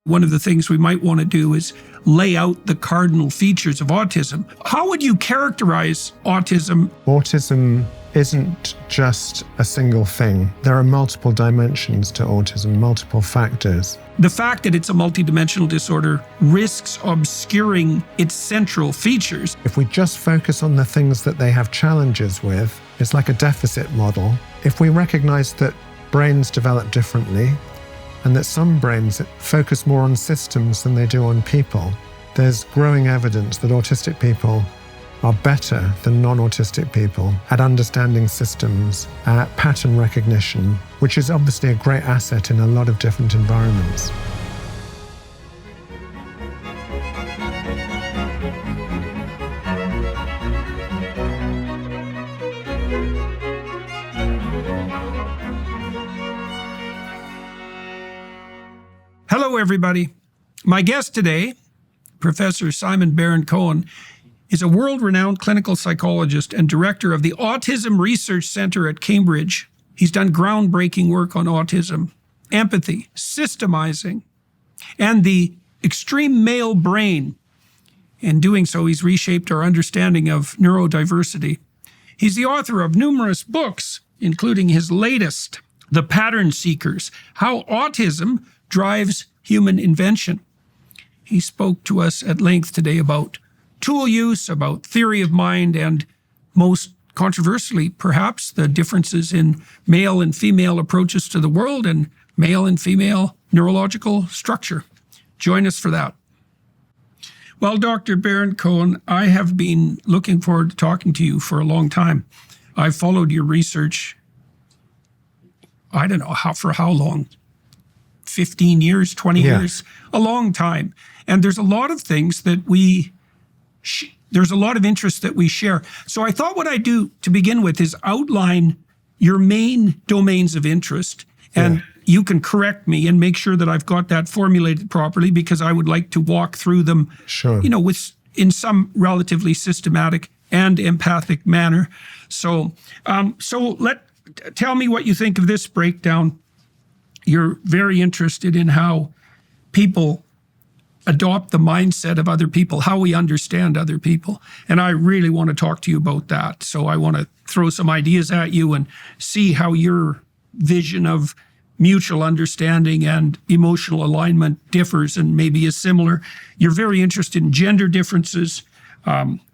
One of the things we might want to do is lay out the cardinal features of autism. How would you characterize autism? Autism isn't just a single thing. There are multiple dimensions to autism, multiple factors. The fact that it's a multidimensional disorder risks obscuring its central features. If we just focus on the things that they have challenges with, it's like a deficit model. If we recognize that brains develop differently, and that some brains focus more on systems than they do on people, there's growing evidence that autistic people are better than non-autistic people at understanding systems, at pattern recognition, which is obviously a great asset in a lot of different environments. Hello, everybody. My guest today, Professor Simon Baron-Cohen, is a world-renowned clinical psychologist and director of the Autism Research Centre at Cambridge. He's done groundbreaking work on autism, empathy, systemizing, and the extreme male brain. In doing so, he's reshaped our understanding of neurodiversity. He's the author of numerous books, including his latest, The Pattern Seekers: How Autism Drives Human Invention. He spoke to us at length today about tool use, about theory of mind, and most controversially, perhaps, the differences in male and female approaches to the world and male and female neurological structure. Join us for that. Well, Dr. Baron-Cohen, I have been looking forward to talking to you for a long time. I've followed your research, I don't know for how long, 15 years, 20 years, a long time. And there's a lot of things that there's a lot of interest that we share. So I thought what I'd do to begin with is outline your main domains of interest. And you can correct me and make sure that I've got that formulated properly, because I would like to walk through them, in some relatively systematic and empathic manner. So, tell me what you think of this breakdown. You're very interested in how people adopt the mindset of other people, how we understand other people. And I really want to talk to you about that. So I want to throw some ideas at you and see how your vision of mutual understanding and emotional alignment differs and maybe is similar. You're very interested in gender differences.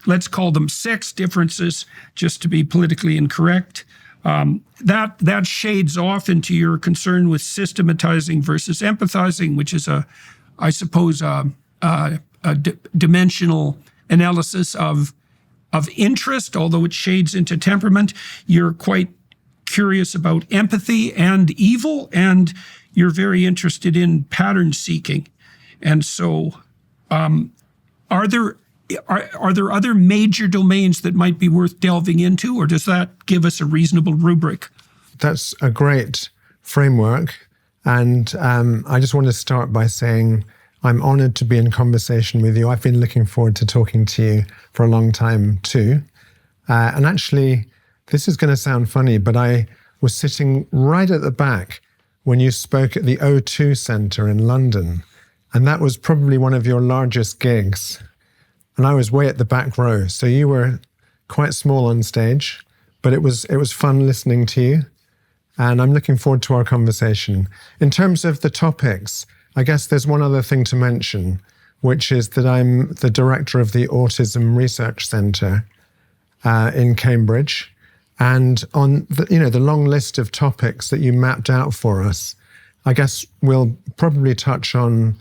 Let's call them sex differences, just to be politically incorrect. That shades off into your concern with systematizing versus empathizing, which is I suppose, a dimensional analysis of interest, although it shades into temperament. You're quite curious about empathy and evil, and you're very interested in pattern seeking. And so, are there other major domains that might be worth delving into, or does that give us a reasonable rubric? That's a great framework. And I just want to start by saying I'm honored to be in conversation with you. I've been looking forward to talking to you for a long time too. And actually, this is going to sound funny, but I was sitting right at the back when you spoke at the O2 Centre in London. And that was probably one of your largest gigs. And I was way at the back row. So you were quite small on stage, but it was fun listening to you. And I'm looking forward to our conversation. In terms of the topics, I guess there's one other thing to mention, which is that I'm the director of the Autism Research Centre in Cambridge. And on the long list of topics that you mapped out for us, I guess we'll probably touch on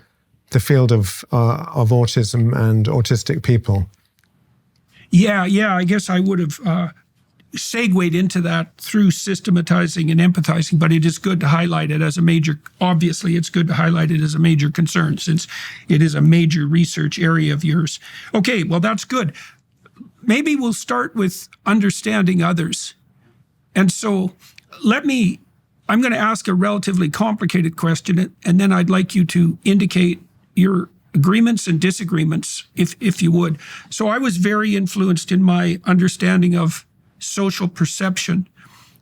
the field of autism and autistic people. Yeah, I guess I would have segued into that through systematizing and empathizing, but it is good to highlight it as a major, obviously it's good to highlight it as a major concern since it is a major research area of yours. Okay, well, that's good. Maybe we'll start with understanding others. And so I'm going to ask a relatively complicated question, and then I'd like you to indicate your agreements and disagreements, if you would. So I was very influenced in my understanding of social perception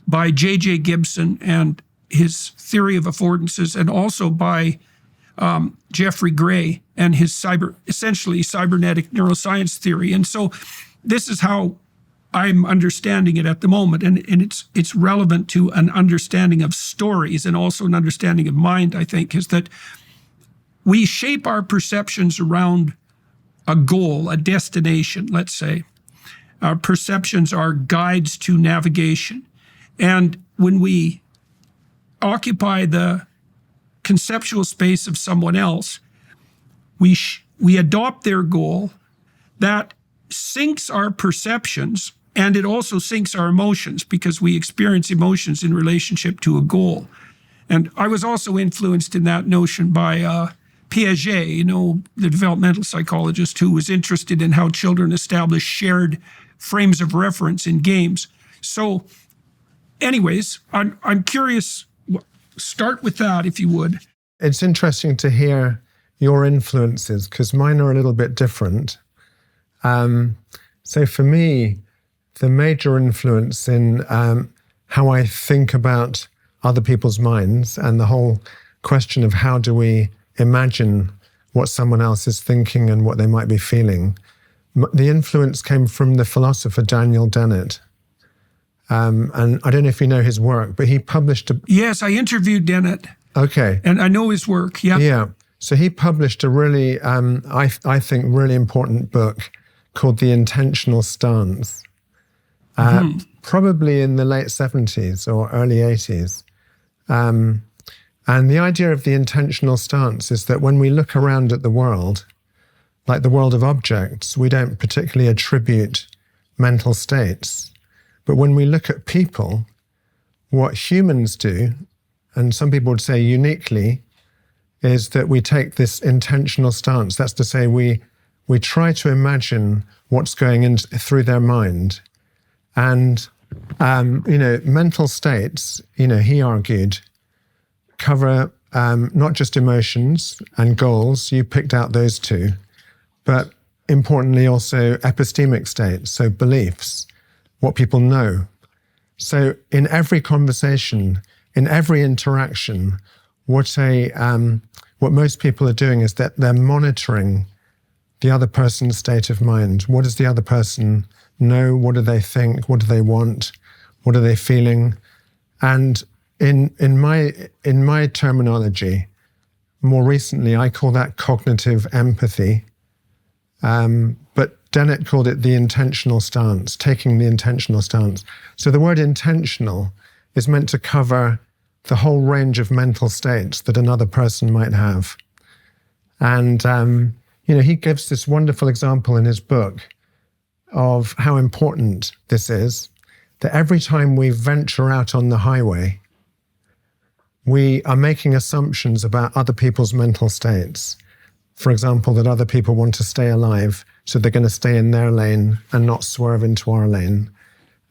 by J.J. Gibson and his theory of affordances, and also by Jeffrey Gray and his essentially cybernetic neuroscience theory. And so this is how I'm understanding it at the moment. And it's relevant to an understanding of stories and also an understanding of mind, I think, is that we shape our perceptions around a goal, a destination, let's say. Our perceptions are guides to navigation. And when we occupy the conceptual space of someone else, we adopt their goal. That syncs our perceptions, and it also syncs our emotions because we experience emotions in relationship to a goal. And I was also influenced in that notion by Piaget, the developmental psychologist who was interested in how children establish shared frames of reference in games. So anyways, I'm curious, start with that if you would. It's interesting to hear your influences because mine are a little bit different. So for me, the major influence in how I think about other people's minds and the whole question of how do we imagine what someone else is thinking and what they might be feeling, the influence came from the philosopher Daniel Dennett. And I don't know if you know his work, but he published Yes, I interviewed Dennett. Okay. And I know his work, yeah. Yeah. So he published a really, I think, really important book called The Intentional Stance, probably in the late 70s or early 80s. And the idea of the intentional stance is that when we look around at the world, like the world of objects, we don't particularly attribute mental states. But when we look at people, what humans do, and some people would say uniquely, is that we take this intentional stance. That's to say, we try to imagine what's going in through their mind. And, mental states, he argued, cover not just emotions and goals, you picked out those two, but importantly also epistemic states, so beliefs, what people know. So in every conversation, in every interaction, what most people are doing is that they're monitoring the other person's state of mind. What does the other person know? What do they think? What do they want? What are they feeling? And in my terminology, more recently, I call that cognitive empathy. But Dennett called it the intentional stance, taking the intentional stance. So the word intentional is meant to cover the whole range of mental states that another person might have. And, he gives this wonderful example in his book of how important this is, that every time we venture out on the highway, we are making assumptions about other people's mental states. For example, that other people want to stay alive, so they're going to stay in their lane and not swerve into our lane.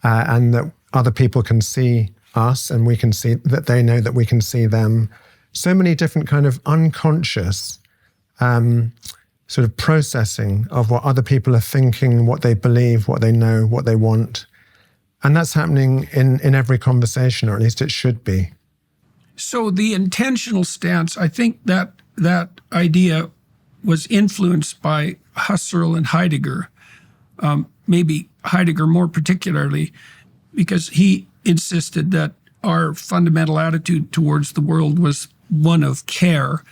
And that other people can see us and we can see that they know that we can see them. So many different kind of unconscious sort of processing of what other people are thinking, what they believe, what they know, what they want. And that's happening in every conversation, or at least it should be. So the intentional stance, I think that idea was influenced by Husserl and Heidegger, maybe Heidegger more particularly, because he insisted that our fundamental attitude towards the world was one of care.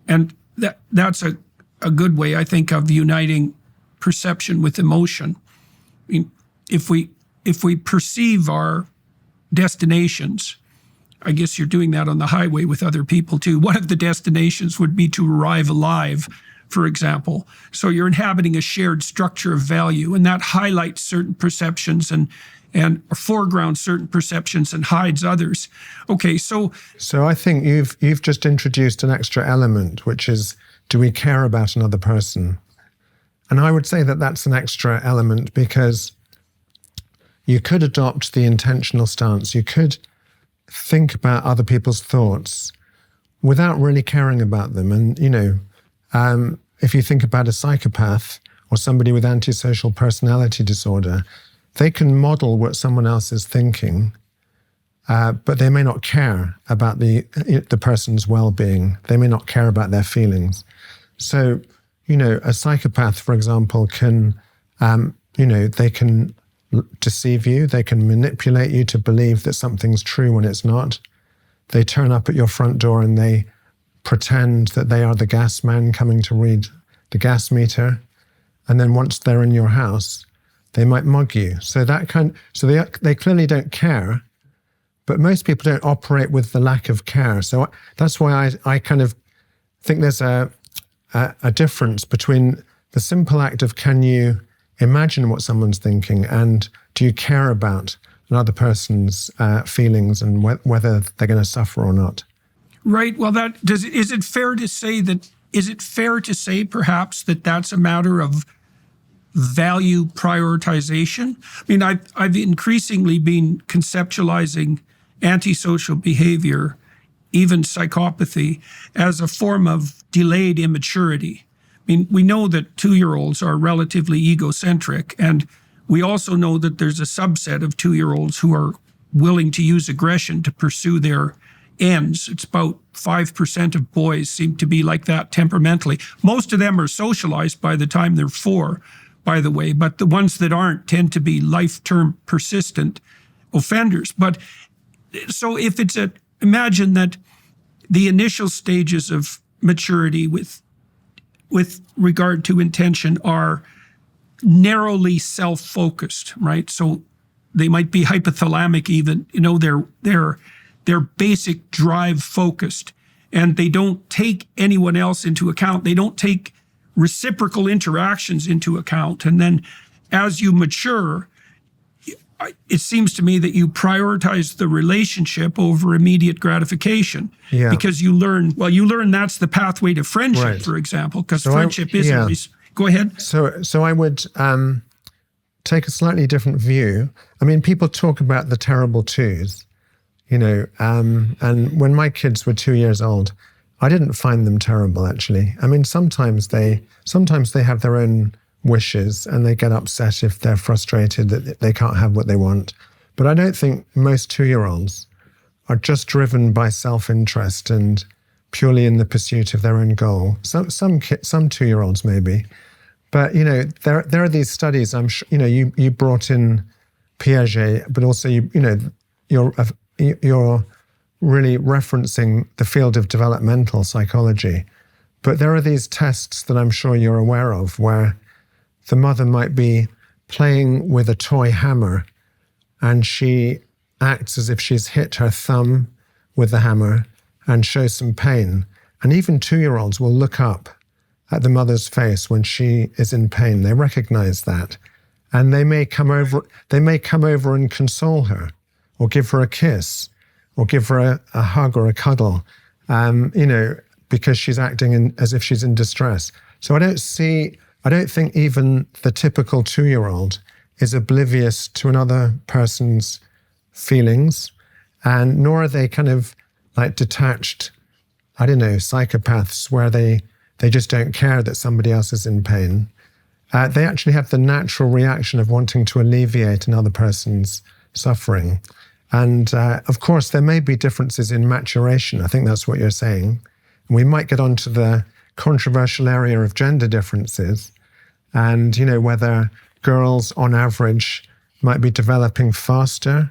And that's a good way, I think, of uniting perception with emotion. I mean, if we perceive our destinations, I guess you're doing that on the highway with other people too. One of the destinations would be to arrive alive, for example. So you're inhabiting a shared structure of value, and that highlights certain perceptions and foregrounds certain perceptions and hides others. Okay, so I think you've just introduced an extra element, which is, do we care about another person? And I would say that that's an extra element because you could adopt the intentional stance. You could think about other people's thoughts without really caring about them. And, if you think about a psychopath or somebody with antisocial personality disorder, they can model what someone else is thinking but they may not care about the person's well-being. They may not care about their feelings. So, a psychopath, for example, can, they can deceive you. They can manipulate you to believe that something's true when it's not. They turn up at your front door and they pretend that they are the gas man coming to read the gas meter. And then once they're in your house, they might mug you. So they clearly don't care, but most people don't operate with the lack of care. So that's why I kind of think there's a difference between the simple act of, can you imagine what someone's thinking, and do you care about another person's feelings and whether they're going to suffer or not? Right. Well, is it fair to say perhaps that that's a matter of value prioritization? I mean, I've increasingly been conceptualizing antisocial behavior, even psychopathy, as a form of delayed immaturity. I mean, we know that 2-year-olds are relatively egocentric, and we also know that there's a subset of 2-year-olds who are willing to use aggression to pursue their ends. It's about 5% of boys seem to be like that temperamentally. Most of them are socialized by the time they're 4, by the way, but the ones that aren't tend to be life-term persistent offenders. But so if imagine that the initial stages of maturity with regard to intention are narrowly self-focused, right? So they might be hypothalamic even, they're basic drive focused, and they don't take anyone else into account. They don't take reciprocal interactions into account. And then as you mature, it seems to me that you prioritize the relationship over immediate gratification, because you learn that's the pathway to friendship, right, for example, because friendship is always... Go ahead. So I would take a slightly different view. I mean, people talk about the terrible twos, and when my kids were 2 years old, I didn't find them terrible, actually. I mean, sometimes they have their own wishes and they get upset if they're frustrated that they can't have what they want. But I don't think most 2-year-olds are just driven by self-interest and purely in the pursuit of their own goal. Some 2-year-olds maybe. But, there are these studies, I'm sure, you brought in Piaget, but also, you're really referencing the field of developmental psychology. But there are these tests that I'm sure you're aware of where the mother might be playing with a toy hammer and she acts as if she's hit her thumb with the hammer and shows some pain. And even 2-year-olds will look up at the mother's face when she is in pain. They recognize that. And they may come over and console her, or give her a kiss, or give her a hug or a cuddle, because she's acting as if she's in distress. So I don't think even the typical 2-year-old is oblivious to another person's feelings, and nor are they kind of like detached, psychopaths where they just don't care that somebody else is in pain. They actually have the natural reaction of wanting to alleviate another person's suffering. And of course, there may be differences in maturation. I think that's what you're saying. And we might get onto the controversial area of gender differences and, whether girls on average might be developing faster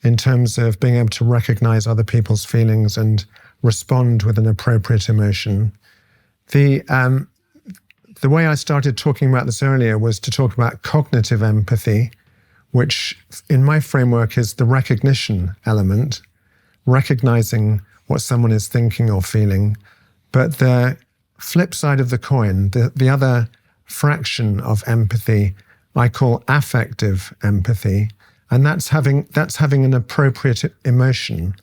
in terms of being able to recognize other people's feelings and respond with an appropriate emotion. The way I started talking about this earlier was to talk about cognitive empathy, which in my framework is the recognition element, recognizing what someone is thinking or feeling. But the flip side of the coin, the other fraction of empathy, I call affective empathy, and that's having an appropriate emotion,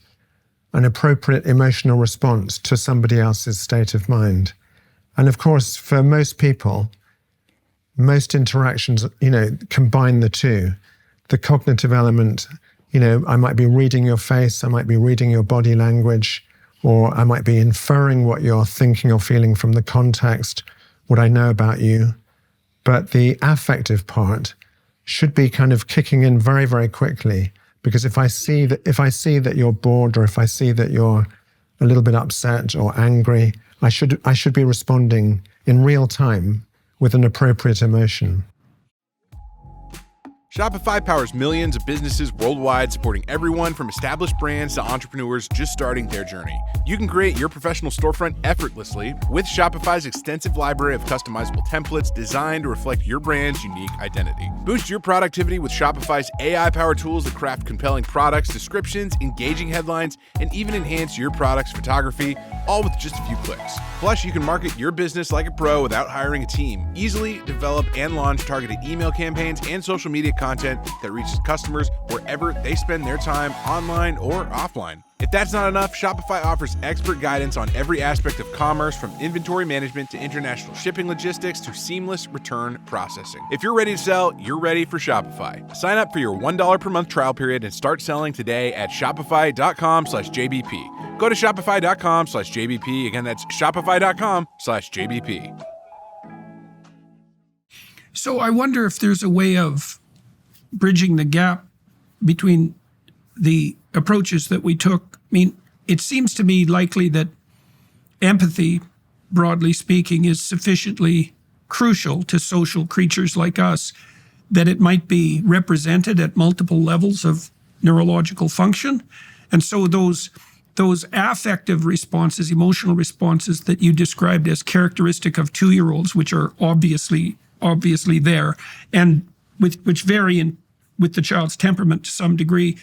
an appropriate emotional response to somebody else's state of mind. And of course, for most people, most interactions, combine the two. The cognitive element, I might be reading your face, I might be reading your body language, or I might be inferring what you're thinking or feeling from the context, what I know about you. But the affective part should be kind of kicking in very, very quickly Because if I see that you're bored, or if I see that you're a little bit upset or angry, I should be responding in real time with an appropriate emotion. Shopify powers millions of businesses worldwide, supporting everyone from established brands to entrepreneurs just starting their journey. You can create your professional storefront effortlessly with Shopify's extensive library of customizable templates designed to reflect your brand's unique identity. Boost your productivity with Shopify's AI-powered tools that craft compelling products, descriptions, engaging headlines, and even enhance your product's photography, all with just a few clicks. Plus, you can market your business like a pro without hiring a team. Easily develop and launch targeted email campaigns and social media content that reaches customers wherever they spend their time, online or offline. If that's not enough, Shopify offers expert guidance on every aspect of commerce, from inventory management to international shipping logistics to seamless return processing. If you're ready to sell, you're ready for Shopify. Sign up for your $1 per month trial period and start selling today at shopify.com/JBP. Go to shopify.com/JBP. Again, that's shopify.com/JBP. So I wonder if there's a way of bridging the gap between the approaches that we took. I mean, it seems to me likely that empathy, broadly speaking, is sufficiently crucial to social creatures like us that it might be represented at multiple levels of neurological function. And so those affective responses, emotional responses that you described as characteristic of 2-year-olds, which are obviously there, and which vary with the child's temperament to some degree,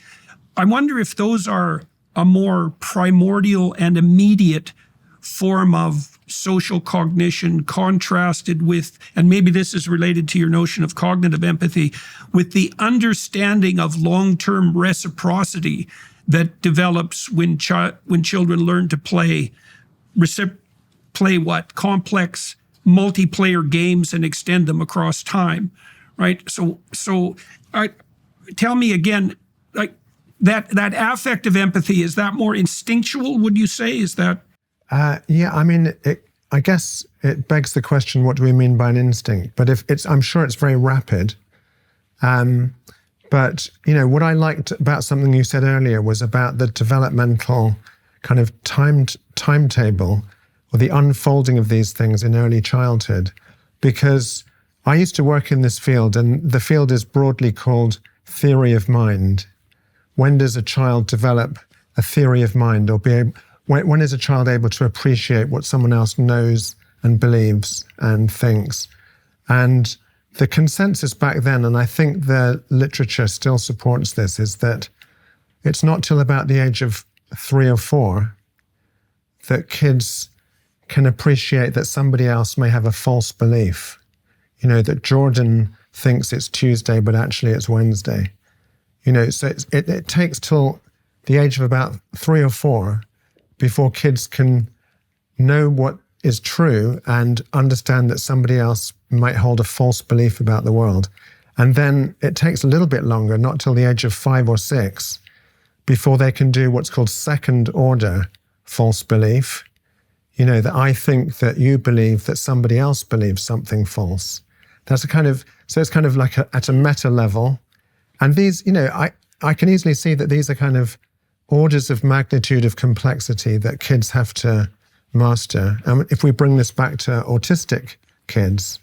I wonder if those are a more primordial and immediate form of social cognition contrasted with, and maybe this is related to your notion of cognitive empathy, with the understanding of long-term reciprocity that develops when children learn to play complex multiplayer games and extend them across time, right? So tell me again, like that affective empathy, is that more instinctual, would you say? Is that? Yeah, I mean, I guess it begs the question, what do we mean by an instinct? But I'm sure it's very rapid. But, what I liked about something you said earlier was about the developmental kind of timetable, or the unfolding of these things in early childhood. Because I used to work in this field, and the field is broadly called theory of mind. When does a child develop a theory of mind, or when is a child able to appreciate what someone else knows and believes and thinks? And the consensus back then, and I think the literature still supports this, is that it's not till about the age of 3 or 4 that kids can appreciate that somebody else may have a false belief. That Jordan thinks it's Tuesday, but actually it's Wednesday. So it takes till the age of about 3 or 4 before kids can know what is true and understand that somebody else might hold a false belief about the world. And then it takes a little bit longer, not till the age of 5 or 6, before they can do what's called second order false belief. That I think that you believe that somebody else believes something false. So it's kind of like at a meta level. And these, I can easily see that these are kind of orders of magnitude of complexity that kids have to master. And if we bring this back to autistic kids,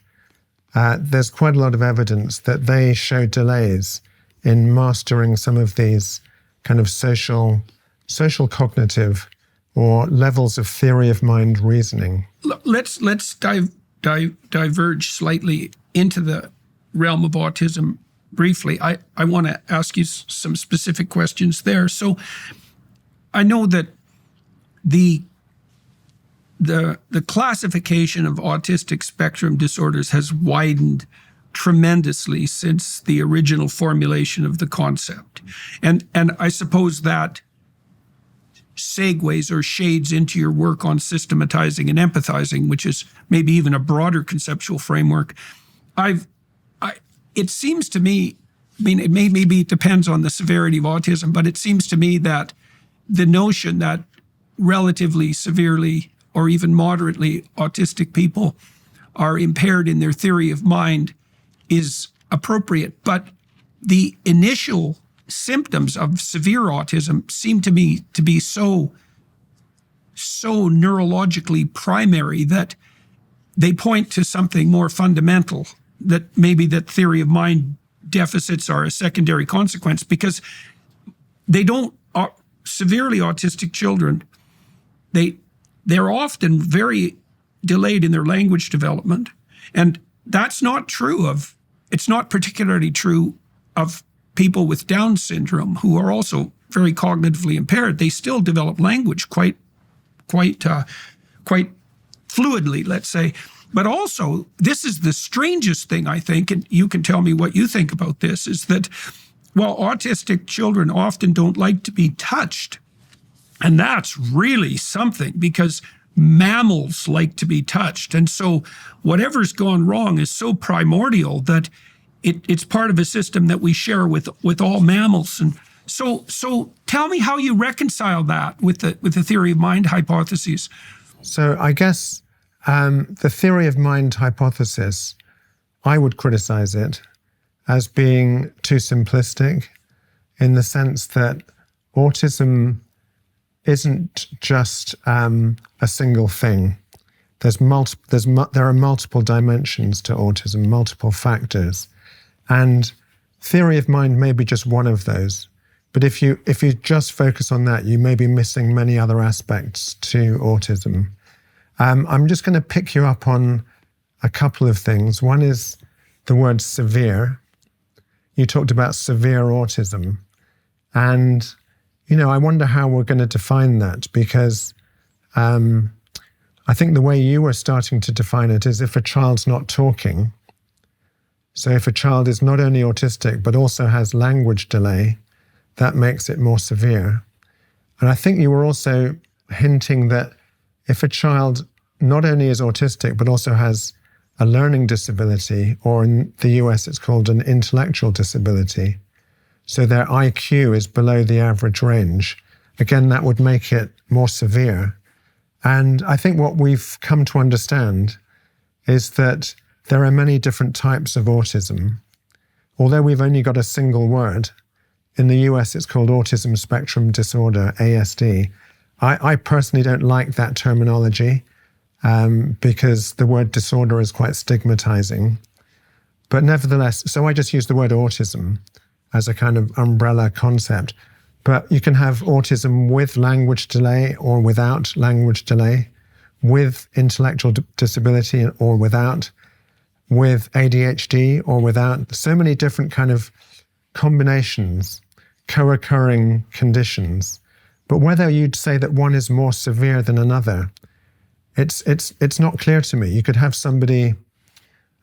there's quite a lot of evidence that they show delays in mastering some of these kind of social cognitive or levels of theory of mind reasoning. Let's diverge slightly into the realm of autism briefly. I want to ask you some specific questions there. So I know that the classification of autistic spectrum disorders has widened tremendously since the original formulation of the concept. And I suppose that segues or shades into your work on systematizing and empathizing, which is maybe even a broader conceptual framework. It seems to me, maybe it depends on the severity of autism, but it seems to me that the notion that relatively severely or even moderately autistic people are impaired in their theory of mind is appropriate. But the initial symptoms of severe autism seem to me to be so neurologically primary that they point to something more fundamental, that maybe that theory of mind deficits are a secondary consequence, because they don't, severely autistic children, they're often very delayed in their language development. And that's not true it's not particularly true of people with Down syndrome who are also very cognitively impaired. They still develop language quite fluidly, let's say. But also, this is the strangest thing, I think, and you can tell me what you think about this, is that while autistic children often don't like to be touched, and that's really something, because mammals like to be touched. And so whatever's gone wrong is so primordial that it's part of a system that we share with all mammals. And so tell me how you reconcile that with the theory of mind hypotheses. So I guess the theory of mind hypothesis, I would criticize it as being too simplistic, in the sense that autism isn't just a single thing. There are multiple dimensions to autism, multiple factors, and theory of mind may be just one of those. But if you just focus on that, you may be missing many other aspects to autism. I'm just going to pick you up on a couple of things. One is the word severe. You talked about severe autism, and I wonder how we're going to define that, because I think the way you were starting to define it is if a child's not talking. So if a child is not only autistic, but also has language delay, that makes it more severe. And I think you were also hinting that if a child not only is autistic, but also has a learning disability, or in the US it's called an intellectual disability, so their IQ is below the average range, again, that would make it more severe. And I think what we've come to understand is that there are many different types of autism. Although we've only got a single word, in the US it's called autism spectrum disorder, ASD. I personally don't like that terminology because the word disorder is quite stigmatizing. But nevertheless, so I just use the word autism as a kind of umbrella concept. But you can have autism with language delay or without language delay, with intellectual disability or without, with ADHD or without. So many different kind of combinations, co-occurring conditions. But whether you'd say that one is more severe than another, it's not clear to me. You could have somebody,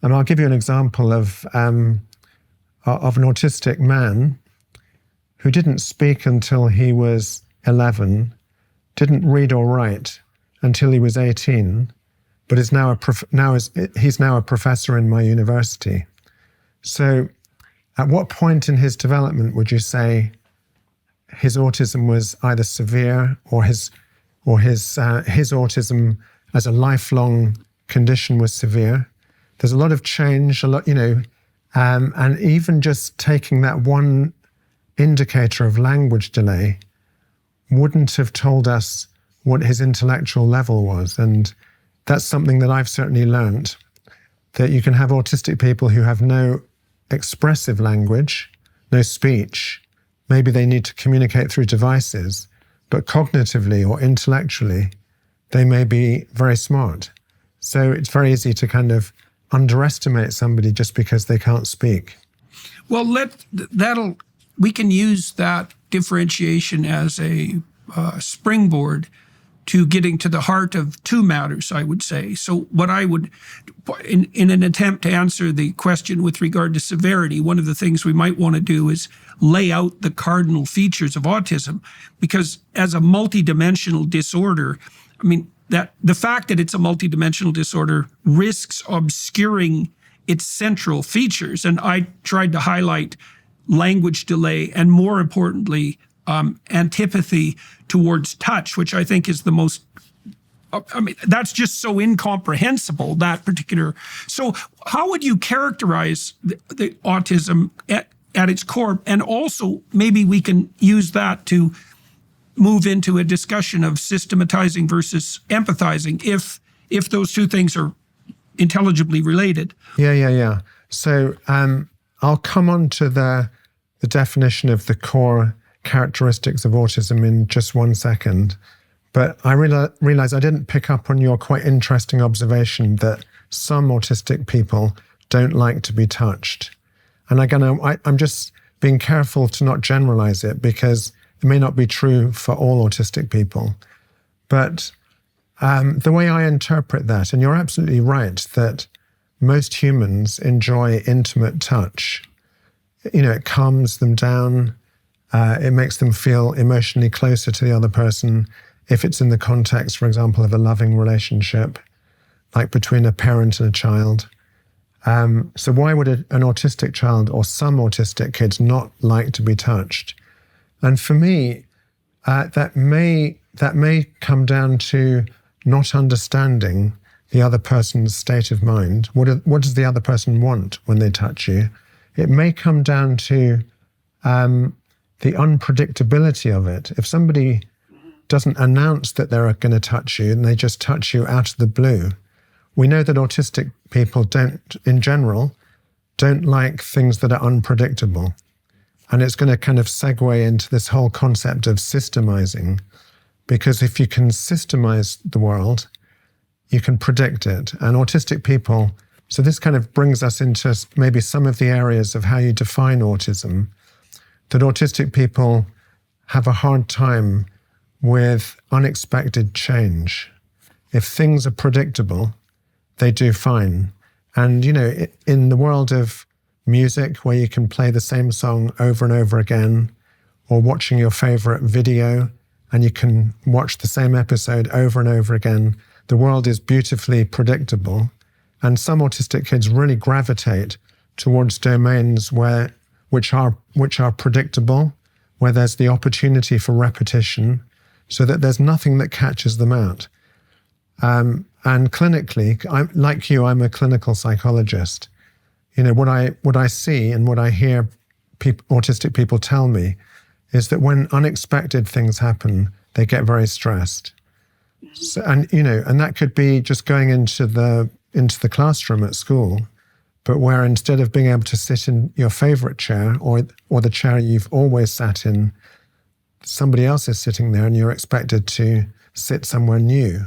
and I'll give you an example of an autistic man who didn't speak until he was 11, didn't read or write until he was 18, but is now he's now a professor in my university. So at what point in his development would you say his autism was either severe or his autism as a lifelong condition was severe? There's a lot of change, and even just taking that one indicator of language delay wouldn't have told us what his intellectual level was. And that's something that I've certainly learned, that you can have autistic people who have no expressive language, no speech. Maybe they need to communicate through devices, but cognitively or intellectually, they may be very smart. So it's very easy to kind of underestimate somebody just because they can't speak. Well, we can use that differentiation as a springboard to getting to the heart of two matters, I would say. So what I would, in an attempt to answer the question with regard to severity, one of the things we might want to do is lay out the cardinal features of autism, because as a multidimensional disorder, I mean, that the fact that it's a multidimensional disorder risks obscuring its central features. And I tried to highlight language delay and, more importantly, antipathy towards touch, which I think is the most, that's just so incomprehensible, that particular. So how would you characterize the autism at its core. And also, maybe we can use that to move into a discussion of systematizing versus empathizing, if those two things are intelligibly related. Yeah. So I'll come on to the definition of the core characteristics of autism in just 1 second. But I realize I didn't pick up on your quite interesting observation that some autistic people don't like to be touched. And again, I'm just being careful to not generalize it, because it may not be true for all autistic people. But the way I interpret that, and you're absolutely right, that most humans enjoy intimate touch. It calms them down. It makes them feel emotionally closer to the other person if it's in the context, for example, of a loving relationship, like between a parent and a child. So why would an autistic child or some autistic kids not like to be touched? And for me, that may come down to not understanding the other person's state of mind. What does the other person want when they touch you? It may come down to the unpredictability of it. If somebody doesn't announce that they're going to touch you and they just touch you out of the blue, we know that autistic people in general, don't like things that are unpredictable. And it's going to kind of segue into this whole concept of systemizing, because if you can systemize the world, you can predict it. And autistic people, so this kind of brings us into maybe some of the areas of how you define autism, that autistic people have a hard time with unexpected change. If things are predictable, they do fine. And, in the world of music, where you can play the same song over and over again, or watching your favorite video, and you can watch the same episode over and over again, the world is beautifully predictable. And some autistic kids really gravitate towards domains which are predictable, where there's the opportunity for repetition, so that there's nothing that catches them out. And clinically, I'm a clinical psychologist. What I see and what I hear autistic people tell me is that when unexpected things happen, they get very stressed. So, and that could be just going into the classroom at school, but where instead of being able to sit in your favorite chair or the chair you've always sat in, somebody else is sitting there and you're expected to sit somewhere new.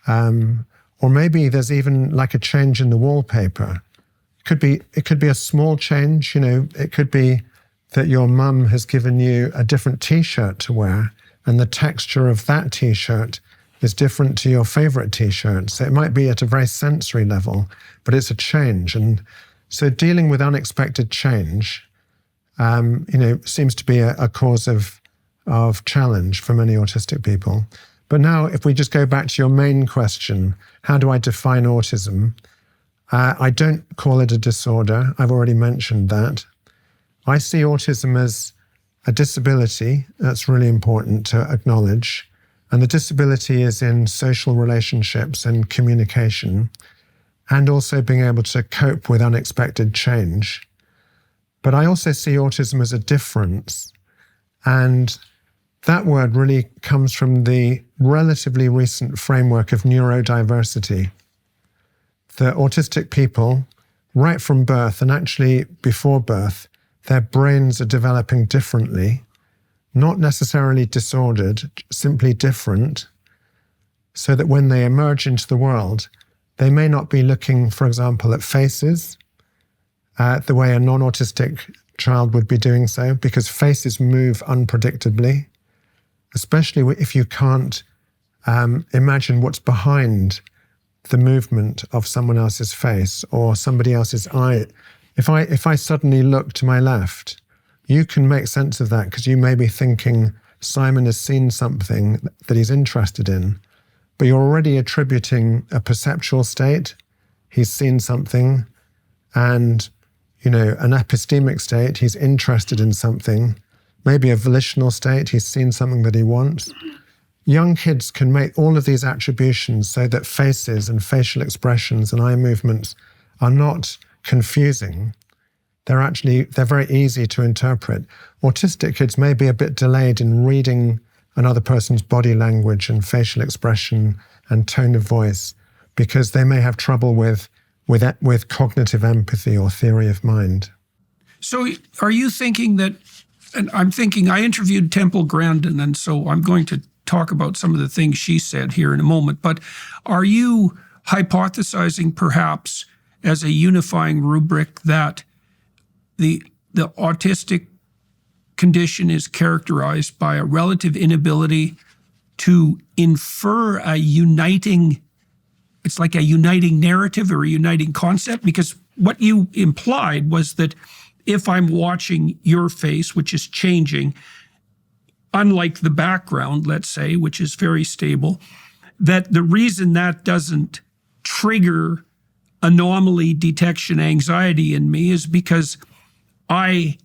Or maybe there's even like a change in the wallpaper. It could be a small change. It could be that your mum has given you a different T-shirt to wear, and the texture of that T-shirt is different to your favorite T-shirt. So it might be at a very sensory level, but it's a change. And so dealing with unexpected change, seems to be a cause of challenge for many autistic people. But now, if we just go back to your main question, how do I define autism? I don't call it a disorder. I've already mentioned that. I see autism as a disability. That's really important to acknowledge. And the disability is in social relationships and communication, and also being able to cope with unexpected change. But I also see autism as a difference. And that word really comes from the relatively recent framework of neurodiversity. The autistic people, right from birth, and actually before birth, their brains are developing differently, not necessarily disordered, simply different, so that when they emerge into the world, they may not be looking, for example, at faces the way a non-autistic child would be doing so, because faces move unpredictably, especially if you can't imagine what's behind the movement of someone else's face or somebody else's eye. If I suddenly look to my left, you can make sense of that because you may be thinking Simon has seen something that he's interested in, but you're already attributing a perceptual state. He's seen something, and an epistemic state, he's interested in something, maybe a volitional state, he's seen something that he wants. Young kids can make all of these attributions so that faces and facial expressions and eye movements are not confusing. they're very easy to interpret. Autistic kids may be a bit delayed in reading another person's body language and facial expression and tone of voice, because they may have trouble with cognitive empathy or theory of mind. So are you thinking that, and I'm thinking, I interviewed Temple Grandin, and so I'm going to talk about some of the things she said here in a moment, but are you hypothesizing perhaps as a unifying rubric that the autistic condition is characterized by a relative inability to infer a uniting, it's like a uniting narrative or a uniting concept? Because what you implied was that if I'm watching your face, which is changing, unlike the background, let's say, which is very stable, that the reason that doesn't trigger anomaly detection anxiety in me is because I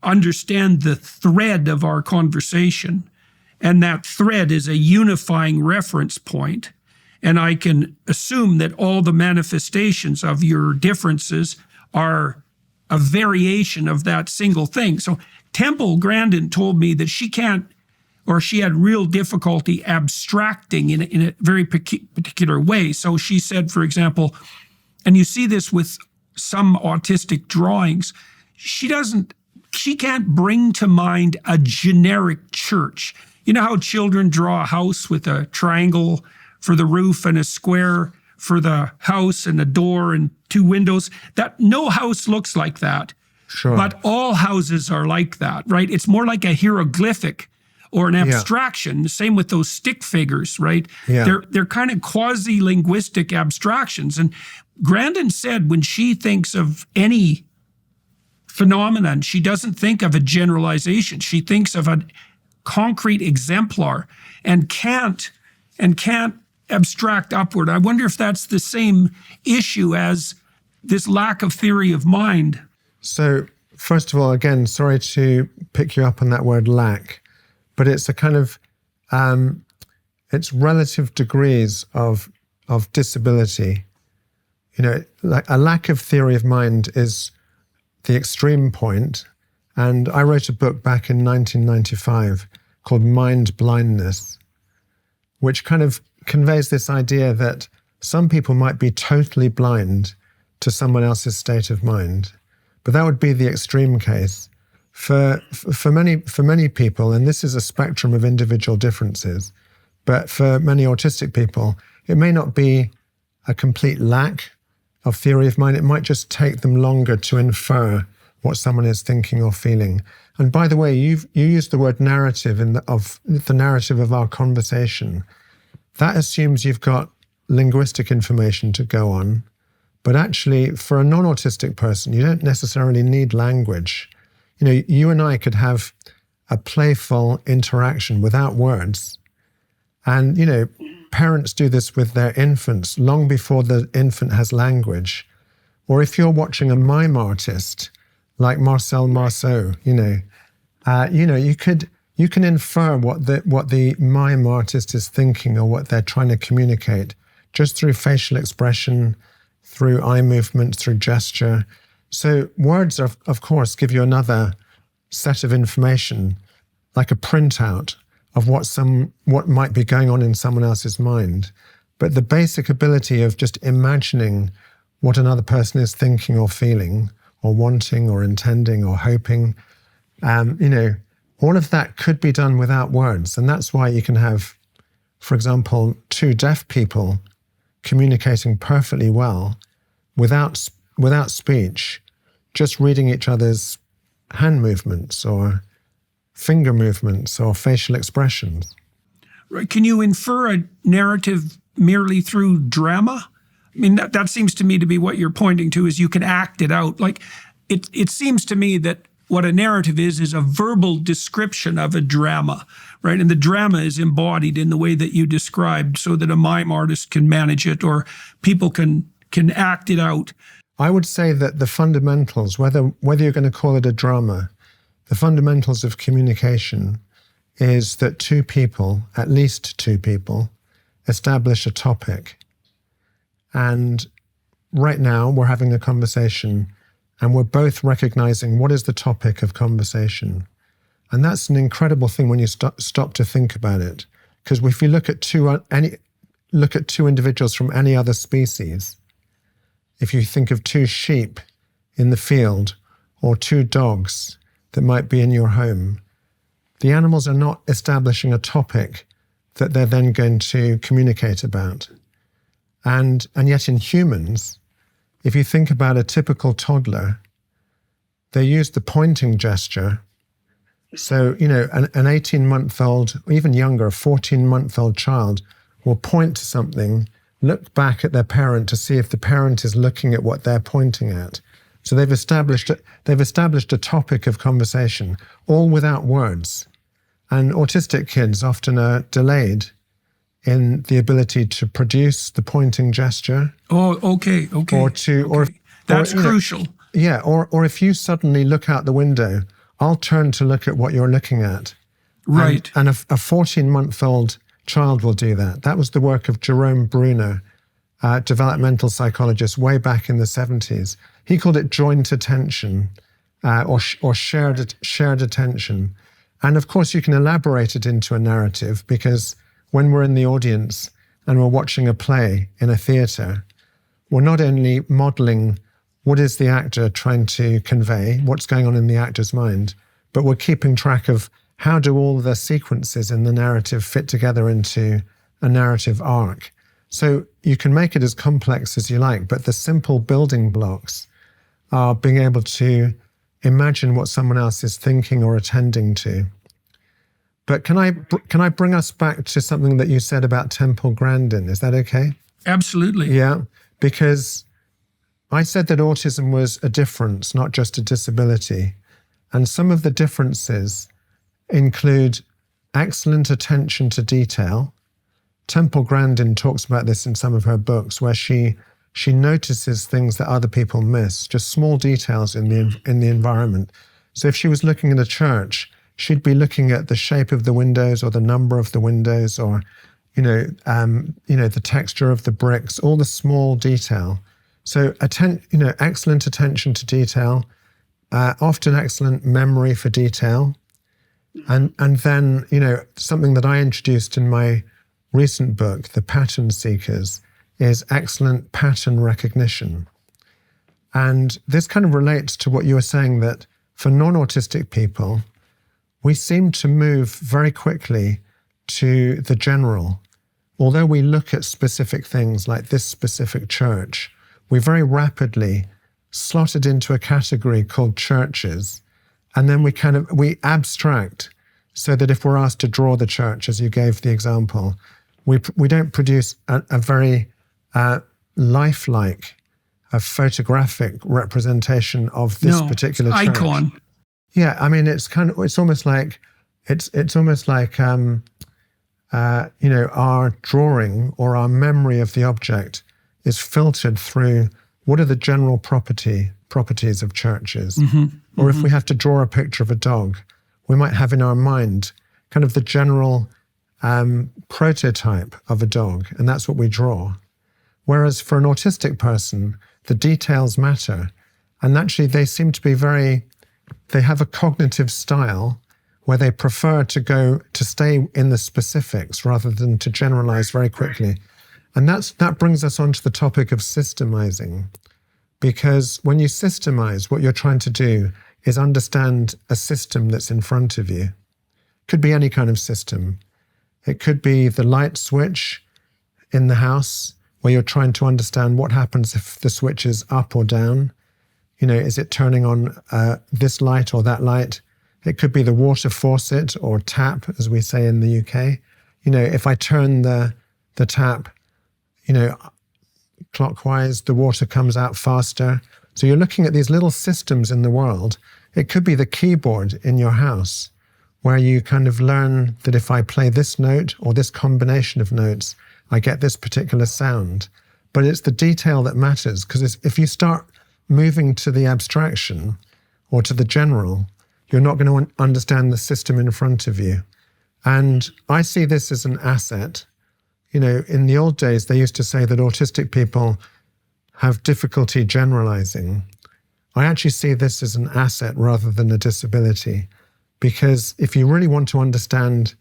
understand the thread of our conversation, and that thread is a unifying reference point, and I can assume that all the manifestations of your differences are a variation of that single thing. So Temple Grandin told me that she can't, or she had real difficulty abstracting in a very particular way. So she said, for example, and you see this with some autistic drawings, she can't bring to mind a generic church. You know how children draw a house with a triangle for the roof and a square for the house and a door and two windows? That no house looks like that. Sure. But all houses are like that, right? It's more like a hieroglyphic or an abstraction. Yeah. Same with those stick figures, right? Yeah. They're kind of quasi-linguistic abstractions. And Grandin said when she thinks of any phenomenon, she doesn't think of a generalization. She thinks of a concrete exemplar and can't abstract upward. I wonder if that's the same issue as this lack of theory of mind. So first of all, again, sorry to pick you up on that word lack, but it's a kind of, it's relative degrees of disability. You know, like a lack of theory of mind is the extreme point. And I wrote a book back in 1995 called Mindblindness, which kind of conveys this idea that some people might be totally blind to someone else's state of mind. But that would be the extreme case. For many people, and this is a spectrum of individual differences, but for many autistic people, it may not be a complete lack of theory of mind. It might just take them longer to infer what someone is thinking or feeling. And by the way, you used the word narrative of the narrative of our conversation. That assumes you've got linguistic information to go on. But actually, for a non-autistic person, you don't necessarily need language. You know, you and I could have a playful interaction without words. And, you know, parents do this with their infants long before the infant has language. Or if you're watching a mime artist like Marcel Marceau, you can infer what the mime artist is thinking or what they're trying to communicate just through facial expression, through eye movement, through gesture. So words, of course, give you another set of information, like a printout of what might be going on in someone else's mind. But the basic ability of just imagining what another person is thinking or feeling or wanting or intending or hoping, all of that could be done without words. And that's why you can have, for example, two deaf people communicating perfectly well without speech, just reading each other's hand movements or finger movements or facial expressions. Right. Can you infer a narrative merely through drama? I mean, that seems to me to be what you're pointing to, is you can act it out. Like, it seems to me that what a narrative is a verbal description of a drama, right? And the drama is embodied in the way that you described so that a mime artist can manage it or people can act it out. I would say that the fundamentals, whether you're going to call it a drama, the fundamentals of communication is that two people, at least two people, establish a topic. And right now we're having a conversation and we're both recognizing what is the topic of conversation. And that's an incredible thing when you stop to think about it. Because if you look at two individuals from any other species, if you think of two sheep in the field or two dogs that might be in your home, the animals are not establishing a topic that they're then going to communicate about. And yet in humans, if you think about a typical toddler, they use the pointing gesture. So, an 18-month-old, or even younger, a 14-month-old child will point to something, look back at their parent to see if the parent is looking at what they're pointing at. So they've established a topic of conversation, all without words. And autistic kids often are delayed in the ability to produce the pointing gesture. Oh, okay. That's crucial. Yeah, or if you suddenly look out the window, I'll turn to look at what you're looking at. Right. And a 14-month-old child will do that. That was the work of Jerome Bruner, developmental psychologist way back in the 70s. He called it joint attention or shared attention. And of course, you can elaborate it into a narrative, because when we're in the audience and we're watching a play in a theatre, we're not only modeling what is the actor trying to convey, what's going on in the actor's mind, but we're keeping track of how do all the sequences in the narrative fit together into a narrative arc. So you can make it as complex as you like, but the simple building blocks are being able to imagine what someone else is thinking or attending to. But can I bring us back to something that you said about Temple Grandin? Is that okay? Absolutely. Yeah, because I said that autism was a difference, not just a disability. And some of the differences include excellent attention to detail. Temple Grandin talks about this in some of her books, where she notices things that other people miss, just small details in the environment. So if she was looking at a church, she'd be looking at the shape of the windows or the number of the windows, or the texture of the bricks, all the small detail. So excellent attention to detail, often excellent memory for detail. And then, something that I introduced in my recent book, The Pattern Seekers, is excellent pattern recognition. And this kind of relates to what you were saying, that for non-autistic people, we seem to move very quickly to the general. Although we look at specific things like this specific church, we very rapidly slot it into a category called churches. And then we abstract, so that if we're asked to draw the church, as you gave the example, we don't produce a very lifelike, a photographic representation of this particular church. Icon. Yeah, I mean, it's almost like our drawing or our memory of the object is filtered through what are the general properties of churches. Or if we have to draw a picture of a dog, we might have in our mind kind of the general prototype of a dog, and that's what we draw. Whereas for an autistic person, the details matter. And actually they seem to be they have a cognitive style where they prefer to stay in the specifics rather than to generalize very quickly. And that brings us on to the topic of systemizing. Because when you systemize, what you're trying to do is understand a system that's in front of you. Could be any kind of system. It could be the light switch in the house, where you're trying to understand what happens if the switch is up or down. Is it turning on this light or that light? It could be the water faucet or tap, as we say in the UK. If I turn the tap, clockwise, the water comes out faster. So you're looking at these little systems in the world. It could be the keyboard in your house, where you kind of learn that if I play this note or this combination of notes, I get this particular sound. But it's the detail that matters, because if you start moving to the abstraction or to the general, you're not going to understand the system in front of you. And I see this as an asset. In the old days, they used to say that autistic people have difficulty generalizing. I actually see this as an asset rather than a disability. Because if you really want to understand,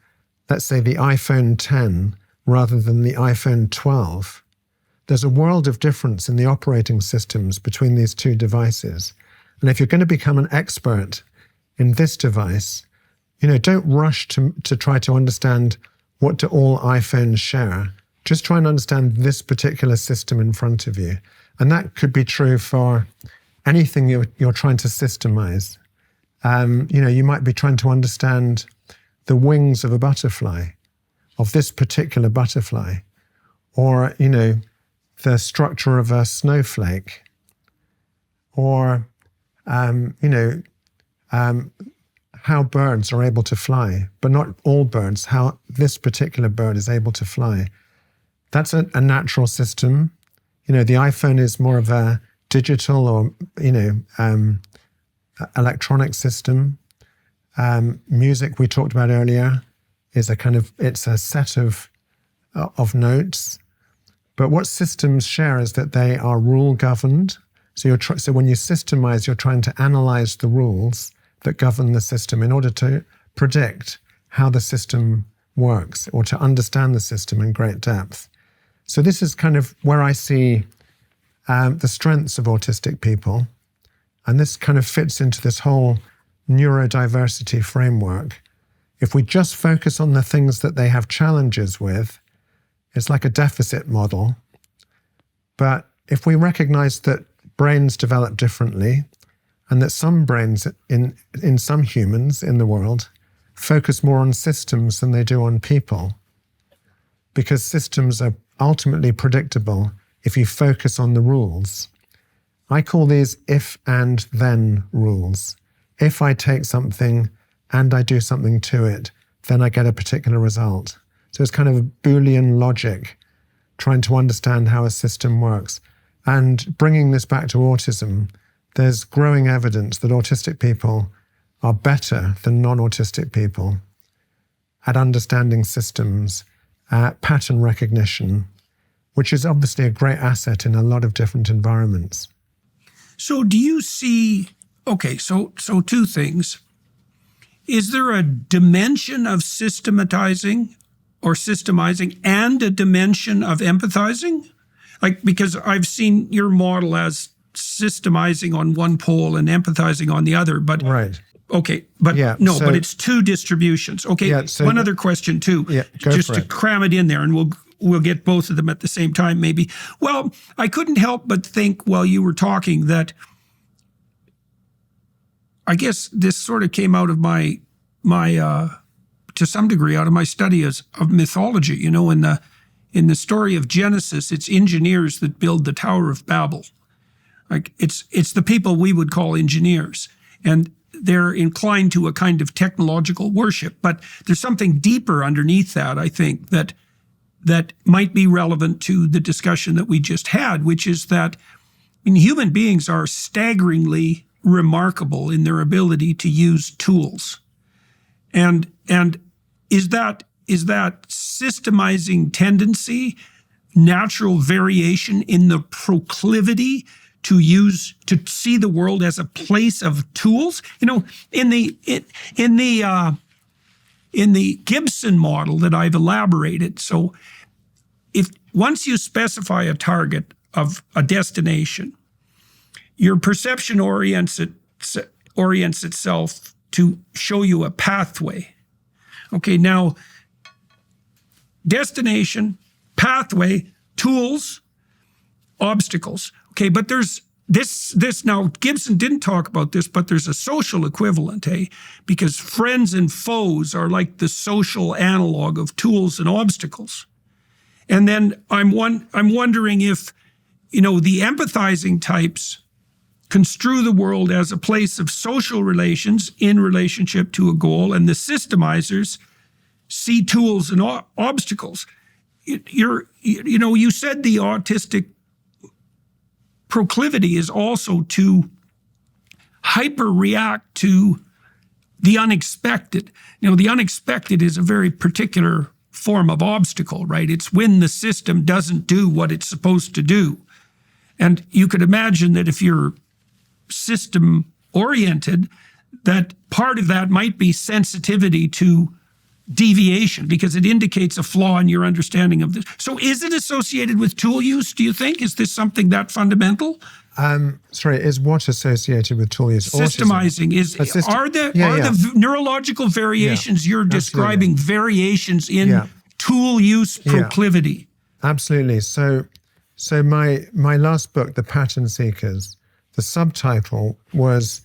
let's say, the iPhone 10 rather than the iPhone 12, there's a world of difference in the operating systems between these two devices. And if you're going to become an expert in this device, don't rush to try to understand what do all iPhones share. Just try and understand this particular system in front of you. And that could be true for anything you're trying to systemize. You might be trying to understand the wings of a butterfly, of this particular butterfly, or, the structure of a snowflake, or, how birds are able to fly, but not all birds, how this particular bird is able to fly. That's a natural system. The iPhone is more of a digital or, electronic system. Music we talked about earlier is it's a set of notes. But what systems share is that they are rule governed. So when you systemize, you're trying to analyze the rules that govern the system in order to predict how the system works or to understand the system in great depth. So this is kind of where I see the strengths of autistic people. And this kind of fits into this whole neurodiversity framework. If we just focus on the things that they have challenges with, it's like a deficit model. But if we recognize that brains develop differently and that some brains in some humans in the world focus more on systems than they do on people, because systems are ultimately predictable if you focus on the rules. I call these if and then rules. If I take something and I do something to it, then I get a particular result. So it's kind of a Boolean logic, trying to understand how a system works. And bringing this back to autism, there's growing evidence that autistic people are better than non-autistic people at understanding systems, at pattern recognition, which is obviously a great asset in a lot of different environments. So do you see, so two things. Is there a dimension of systematizing or systemizing and a dimension of empathizing? Because I've seen your model as systemizing on one pole and empathizing on the other, but right. Okay, but yeah, but it's two distributions. Okay, yeah, one other question too, just to cram it in there, and we'll get both of them at the same time maybe. Well, I couldn't help but think while you were talking that I guess this sort of came out of my to some degree out of my study of mythology. In the story of Genesis, it's engineers that build the Tower of Babel. It's the people we would call engineers, and they're inclined to a kind of technological worship. But there's something deeper underneath that, I think, that might be relevant to the discussion that we just had, which is that human beings are staggeringly remarkable in their ability to use tools. And is that systemizing tendency, natural variation in the proclivity to see the world as a place of tools? In the Gibson model that I've elaborated, so if once you specify a target of a destination, your perception orients itself to show you a pathway. Okay, now destination, pathway, tools, obstacles. Okay, but there's this now, Gibson didn't talk about this, but there's a social equivalent, because friends and foes are like the social analog of tools and obstacles. And then I'm wondering if, the empathizing types construe the world as a place of social relations in relationship to a goal, and the systemizers see tools and obstacles. You said the autistic proclivity is also to hyper-react to the unexpected. The unexpected is a very particular form of obstacle, right? It's when the system doesn't do what it's supposed to do. And you could imagine that if you're system oriented, that part of that might be sensitivity to deviation because it indicates a flaw in your understanding of this. So is it associated with tool use, do you think? Is this something that fundamental? Sorry, is what associated with tool use? Systemizing. Are the neurological variations you're describing variations in tool use proclivity? Absolutely. So my last book, The Pattern Seekers, the subtitle was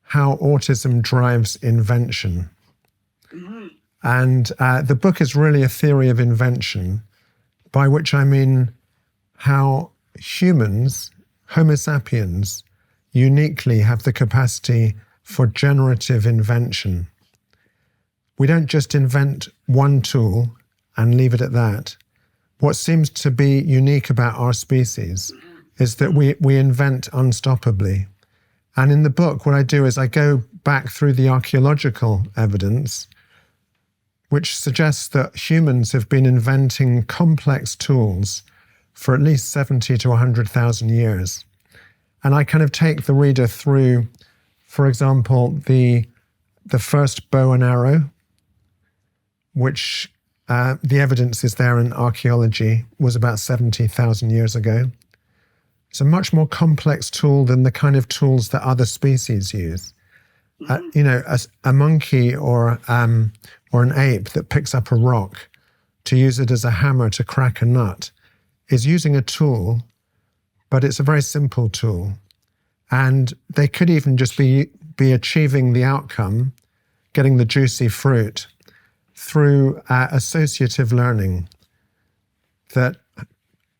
How Autism Drives Invention. And the book is really a theory of invention, by which I mean how humans, Homo sapiens, uniquely have the capacity for generative invention. We don't just invent one tool and leave it at that. What seems to be unique about our species is that we invent unstoppably. And in the book, what I do is I go back through the archaeological evidence, which suggests that humans have been inventing complex tools for at least 70 to 100,000 years. And I kind of take the reader through, for example, the first bow and arrow, which the evidence is there in archaeology, was about 70,000 years ago. It's a much more complex tool than the kind of tools that other species use. A monkey or an ape that picks up a rock to use it as a hammer to crack a nut is using a tool, but it's a very simple tool. And they could even just be achieving the outcome, getting the juicy fruit, through associative learning, that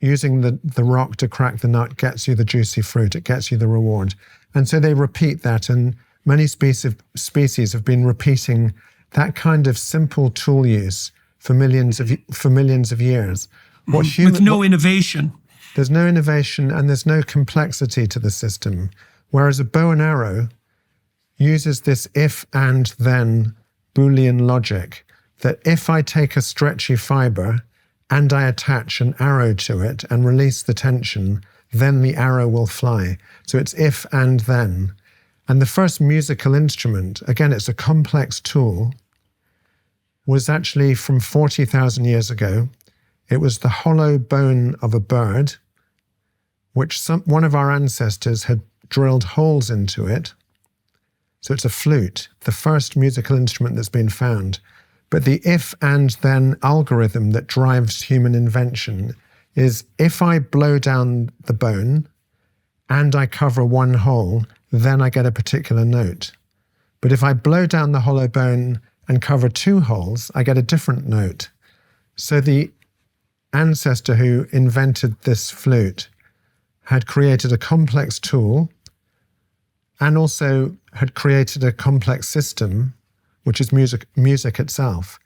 using the rock to crack the nut gets you the juicy fruit, it gets you the reward. And so they repeat that, and many species have been repeating that kind of simple tool use for millions of years. With no innovation. There's no innovation and there's no complexity to the system. Whereas a bow and arrow uses this if and then Boolean logic, that if I take a stretchy fiber and I attach an arrow to it and release the tension, then the arrow will fly. So it's if and then. And the first musical instrument, again, it's a complex tool, was actually from 40,000 years ago. It was the hollow bone of a bird, which one of our ancestors had drilled holes into it. So it's a flute, the first musical instrument that's been found. But the if and then algorithm that drives human invention is if I blow down the bone and I cover one hole, then I get a particular note. But if I blow down the hollow bone and cover two holes, I get a different note. So the ancestor who invented this flute had created a complex tool and also had created a complex system, which is music itself.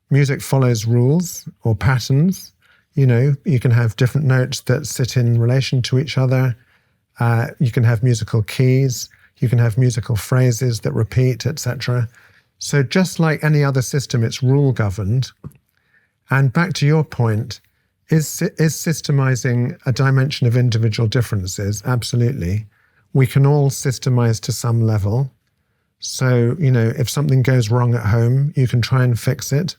Music follows rules or patterns. You can have different notes that sit in relation to each other. You can have musical keys. You can have musical phrases that repeat, etc. So just like any other system, it's rule governed. And back to your point, is systemizing a dimension of individual differences? Absolutely. We can all systemize to some level. So, if something goes wrong at home, you can try and fix it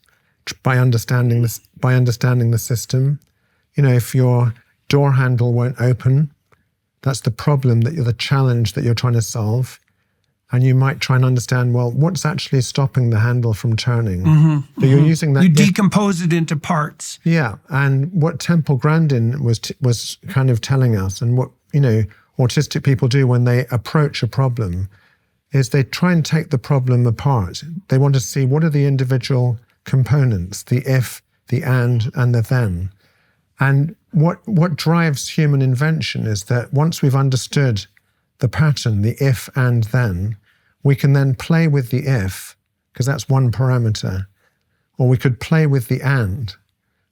by understanding the system. If your door handle won't open, that's the problem, the challenge that you're trying to solve. And you might try and understand, well, what's actually stopping the handle from turning? So you're using that. You decompose it into parts. Yeah. And what Temple Grandin was kind of telling us, and what, autistic people do when they approach a problem, is they try and take the problem apart. They want to see what are the individual components, the if, the and the then. And what drives human invention is that once we've understood the pattern, the if and then, we can then play with the if, because that's one parameter, or we could play with the and,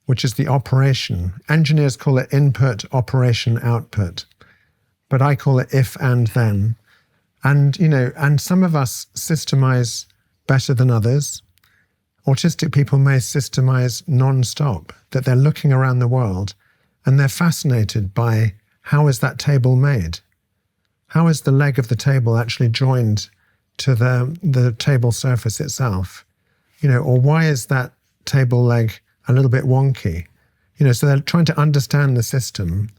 which is the operation. Engineers call it input, operation, output, but I call it if and then. And, and some of us systemize better than others. Autistic people may systemize non-stop, that they're looking around the world and they're fascinated by how is that table made? how is the leg of the table actually joined to the table surface itself? Or why is that table leg a little bit wonky? So they're trying to understand the system.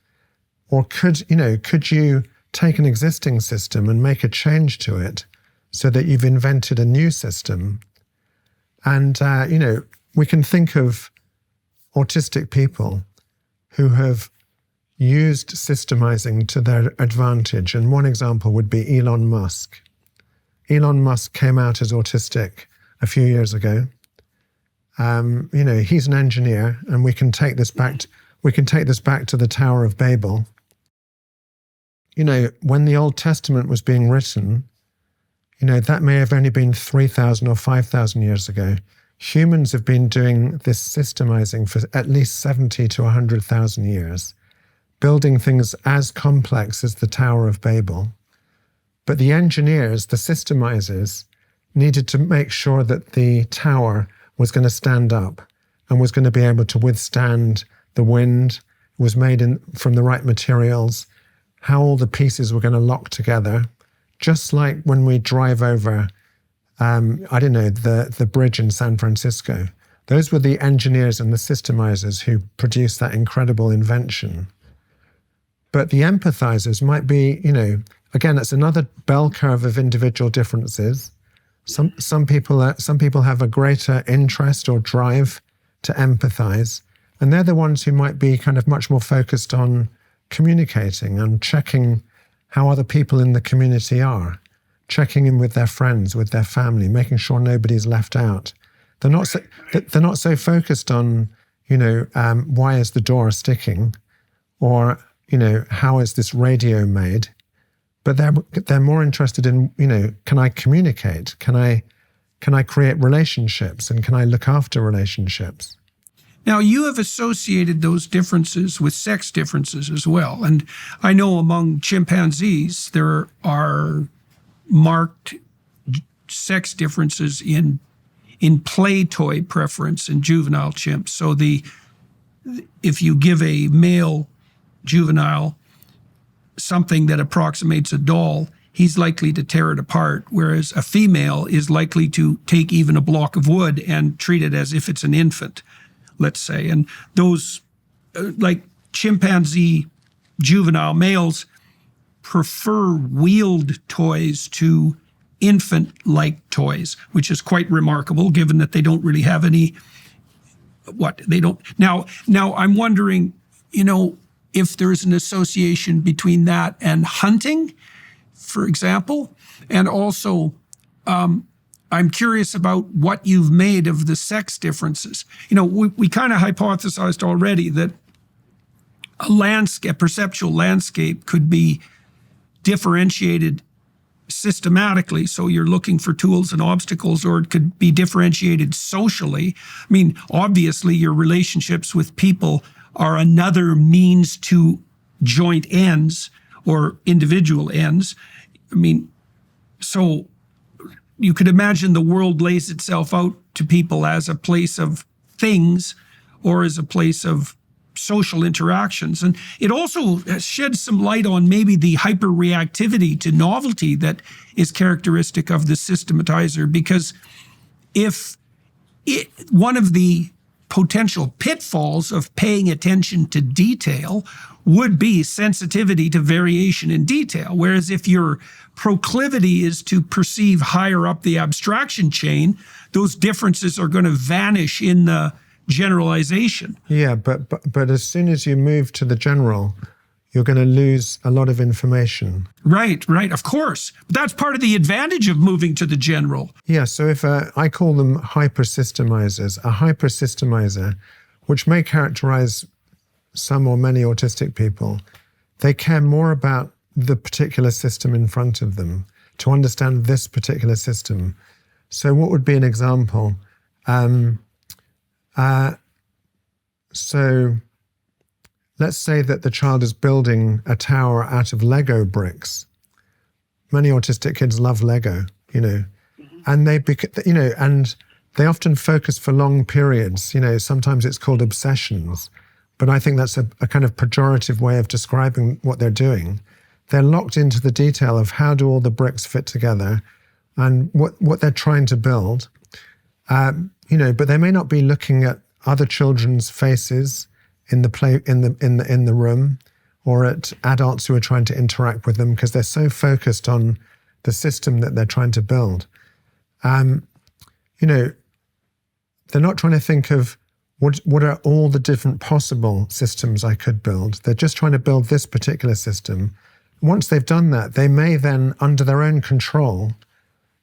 Or could you take an existing system and make a change to it so that you've invented a new system? And, we can think of autistic people who have used systemizing to their advantage. And one example would be Elon Musk. Elon Musk came out as autistic a few years ago. He's an engineer, and we can take this back to the Tower of Babel. When the Old Testament was being written, that may have only been 3,000 or 5,000 years ago. Humans have been doing this systemizing for at least 70 to 100,000 years, building things as complex as the Tower of Babel. But the engineers, the systemizers, needed to make sure that the tower was going to stand up and was going to be able to withstand the wind, was made from the right materials, how all the pieces were going to lock together. Just like when we drive over, the bridge in San Francisco. Those were the engineers and the systemizers who produced that incredible invention. But the empathizers might be, again, that's another bell curve of individual differences. Some people have a greater interest or drive to empathize, and they're the ones who might be kind of much more focused on communicating and checking how other people in the community are, checking in with their friends, with their family, making sure nobody's left out. They're not so focused on, why is the door sticking, or how is this radio made? But they're more interested in, can I communicate? Can I create relationships, and can I look after relationships? Now, you have associated those differences with sex differences as well. And I know among chimpanzees, there are marked sex differences in play toy preference in juvenile chimps. So if you give a male juvenile something that approximates a doll, he's likely to tear it apart, whereas a female is likely to take even a block of wood and treat it as if it's an infant, let's say. And those, like chimpanzee juvenile males, prefer wheeled toys to infant-like toys, which is quite remarkable given that they don't really have any, Now I'm wondering, if there's an association between that and hunting, for example. And also, I'm curious about what you've made of the sex differences. We kind of hypothesized already that a perceptual landscape could be differentiated systematically. So you're looking for tools and obstacles, or it could be differentiated socially. I mean, obviously your relationships with people are another means to joint ends or individual ends. I mean, so you could imagine the world lays itself out to people as a place of things or as a place of social interactions. And it also sheds some light on maybe the hyperreactivity to novelty that is characteristic of the systematizer, because one of the potential pitfalls of paying attention to detail would be sensitivity to variation in detail. Whereas if your proclivity is to perceive higher up the abstraction chain, those differences are going to vanish in the generalization. Yeah, but as soon as you move to the general, you're going to lose a lot of information. Right, of course. But that's part of the advantage of moving to the general. Yeah, so if I call them hypersystemizers, a hypersystemizer, which may characterize some or many autistic people, they care more about the particular system in front of them, to understand this particular system. So what would be an example? So let's say that the child is building a tower out of Lego bricks. Many autistic kids love Lego, and they often focus for long periods. Sometimes it's called obsessions, but I think that's a kind of pejorative way of describing what they're doing. they're locked into the detail of how do all the bricks fit together and what they're trying to build. But they may not be looking at other children's faces in the room, or at adults who are trying to interact with them, because they're so focused on the system that they're trying to build. They're not trying to think of what are all the different possible systems I could build. They're just trying to build this particular system. Once they've done that, they may then, under their own control,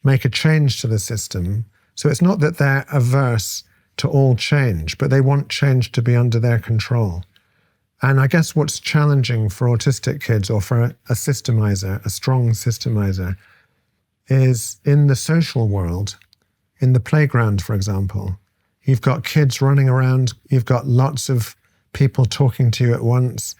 make a change to the system. So it's not that they're averse to all change, but they want change to be under their control. And I guess what's challenging for autistic kids, or for a systemizer, a strong systemizer, is in the social world, in the playground, for example. You've got kids running around, you've got lots of people talking to you at once.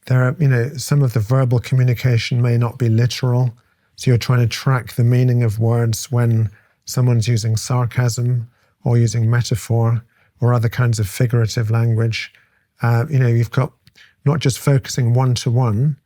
There are, some of the verbal communication may not be literal, so you're trying to track the meaning of words when someone's using sarcasm or using metaphor or other kinds of figurative language. You've got not just focusing one-to-one.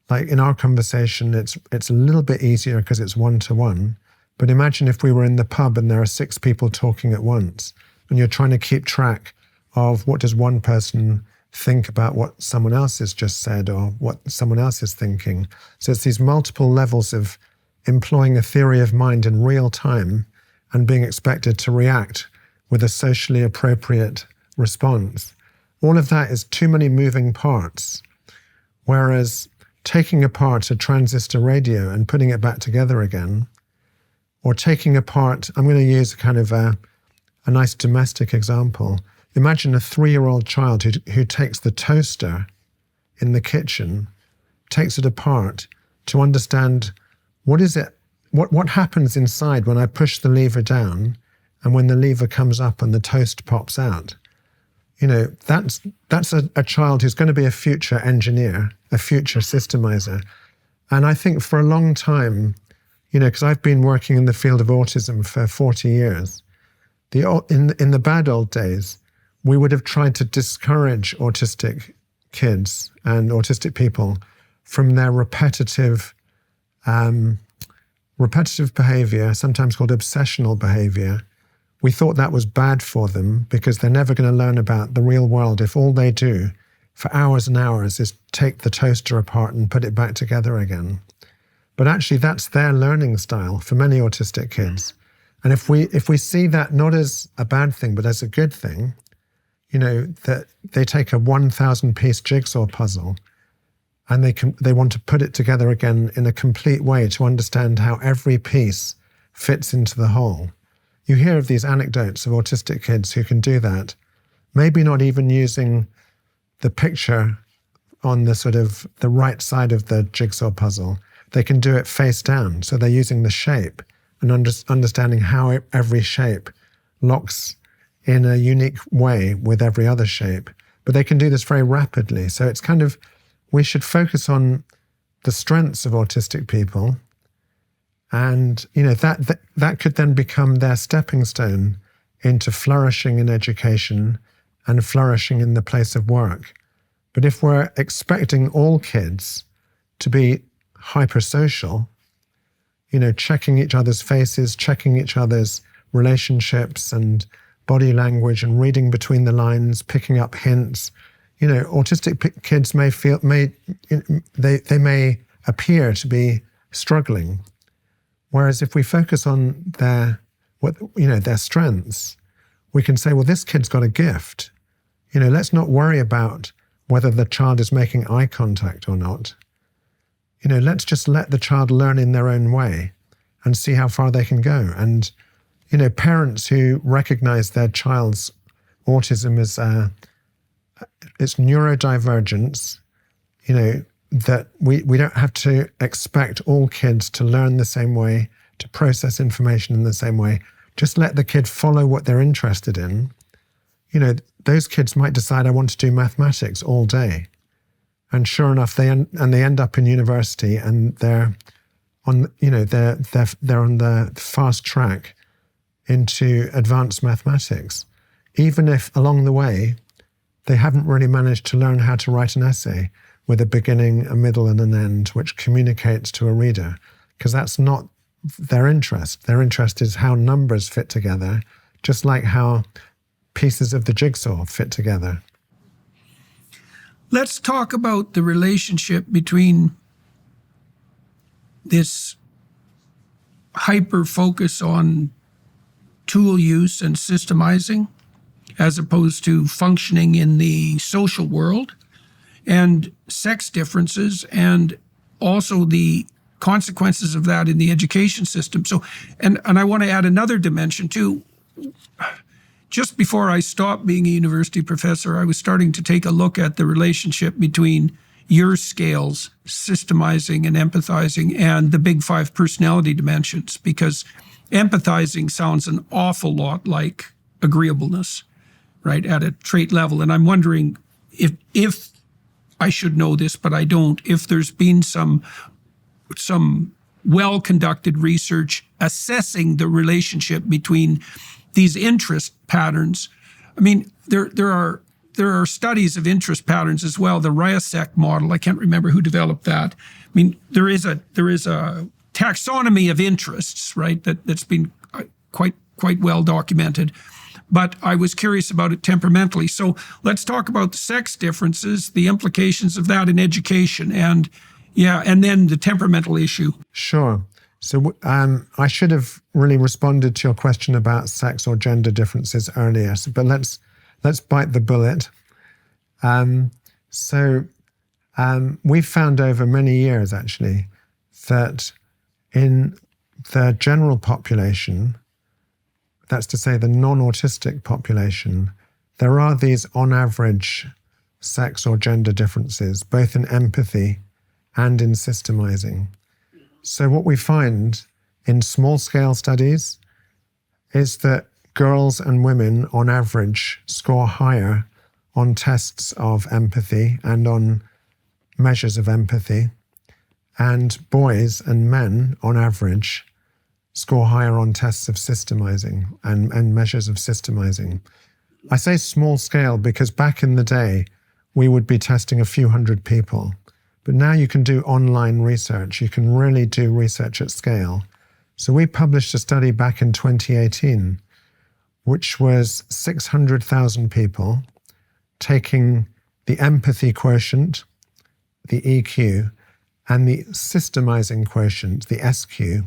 Like in our conversation, it's a little bit easier because it's one-to-one. But imagine if we were in the pub and there are 6 people talking at once, and you're trying to keep track of what does one person think about what someone else has just said or what someone else is thinking. So it's these multiple levels of employing a theory of mind in real time and being expected to react with a socially appropriate response. All of that is too many moving parts. Whereas taking apart a transistor radio and putting it back together again, or taking apart, I'm going to use kind of a nice domestic example. Imagine a 3-year-old child who takes the toaster in the kitchen, takes it apart to understand what happens inside when I push the lever down and when the lever comes up and the toast pops out. That's a child who's going to be a future engineer, a future systemizer. And I think for a long time, because I've been working in the field of autism for 40 years, in the bad old days, we would have tried to discourage autistic kids and autistic people from their repetitive behavior, sometimes called obsessional behavior. We thought that was bad for them because they're never going to learn about the real world if all they do for hours and hours is take the toaster apart and put it back together again. But actually, that's their learning style for many autistic kids. And if we see that not as a bad thing, but as a good thing, that they take a 1,000-piece jigsaw puzzle and they want to put it together again in a complete way to understand how every piece fits into the whole. You hear of these anecdotes of autistic kids who can do that, maybe not even using the picture on the sort of the right side of the jigsaw puzzle. They can do it face down. So they're using the shape and understanding how every shape locks in a unique way with every other shape. But they can do this very rapidly. So it's kind of, we should focus on the strengths of autistic people. And, that could then become their stepping stone into flourishing in education and flourishing in the place of work. But if we're expecting all kids to be hypersocial, checking each other's faces, checking each other's relationships and body language and reading between the lines, picking up hints, autistic kids may appear to be struggling. Whereas if we focus on their strengths, we can say, well, this kid's got a gift. Let's not worry about whether the child is making eye contact or not. Let's just let the child learn in their own way and see how far they can go. And, parents who recognize their child's autism as it's neurodivergence, that we don't have to expect all kids to learn the same way, to process information in the same way. Just let the kid follow what they're interested in. Those kids might decide, I want to do mathematics all day. And sure enough, they end up in university and they're on the fast track into advanced mathematics, even if along the way they haven't really managed to learn how to write an essay. with a beginning, a middle, and an end, which communicates to a reader, because that's not their interest. Their interest is how numbers fit together, just like how pieces of the jigsaw fit together. Let's talk about the relationship between this hyper-focus on tool use and systemizing, as opposed to functioning in the social world, and sex differences, and also the consequences of that in the education system. So, and I want to add another dimension too. Just before I stopped being a university professor, I was starting to take a look at the relationship between your scales, systemizing and empathizing, and the big five personality dimensions, because empathizing sounds an awful lot like agreeableness, right, at a trait level. And I'm wondering if I should know this, but I don't, if there's been some well-conducted research assessing the relationship between these interest patterns. I mean, there are studies of interest patterns as well. The Ryasek model, I can't remember who developed that. I mean, there is a taxonomy of interests, right, that's been quite well documented. But I was curious about it temperamentally. So let's talk about the sex differences, the implications of that in education, and then the temperamental issue. Sure. So I should have really responded to your question about sex or gender differences earlier, but let's bite the bullet. We've found over many years, actually, that in the general population, that's to say the non-autistic population, there are these on average sex or gender differences, both in empathy and in systemizing. So what we find in small-scale studies is that girls and women, on average, score higher on tests of empathy and on measures of empathy, and boys and men, on average, score higher on tests of systemizing and measures of systemizing. I say small-scale because back in the day, we would be testing a few hundred people. But now you can do online research. You can really do research at scale. So we published a study back in 2018, which was 600,000 people taking the empathy quotient, the EQ, and the systemizing quotient, the SQ.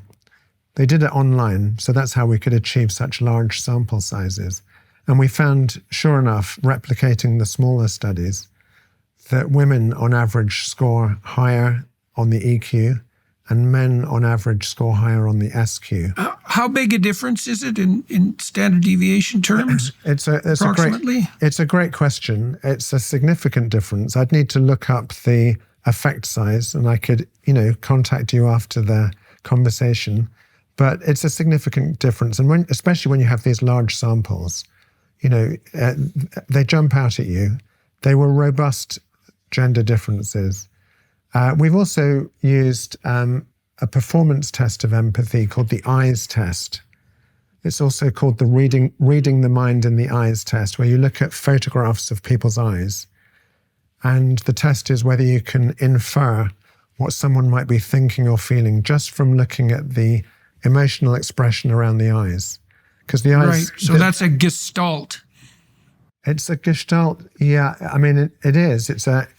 They did it online, so that's how we could achieve such large sample sizes. And we found, sure enough, replicating the smaller studies, that women on average score higher on the EQ and men on average score higher on the SQ. How big a difference is it in standard deviation terms? It's a great question. It's a significant difference. I'd need to look up the effect size and I could, contact you after the conversation. But it's a significant difference. And especially when you have these large samples, they jump out at you. They were robust gender differences. We've also used a performance test of empathy called the eyes test. It's also called the reading the mind in the eyes test, where you look at photographs of people's eyes. And the test is whether you can infer what someone might be thinking or feeling just from looking at the emotional expression around the eyes. Because the eyes... Right, so that's a gestalt. It's a gestalt, yeah. I mean, it is.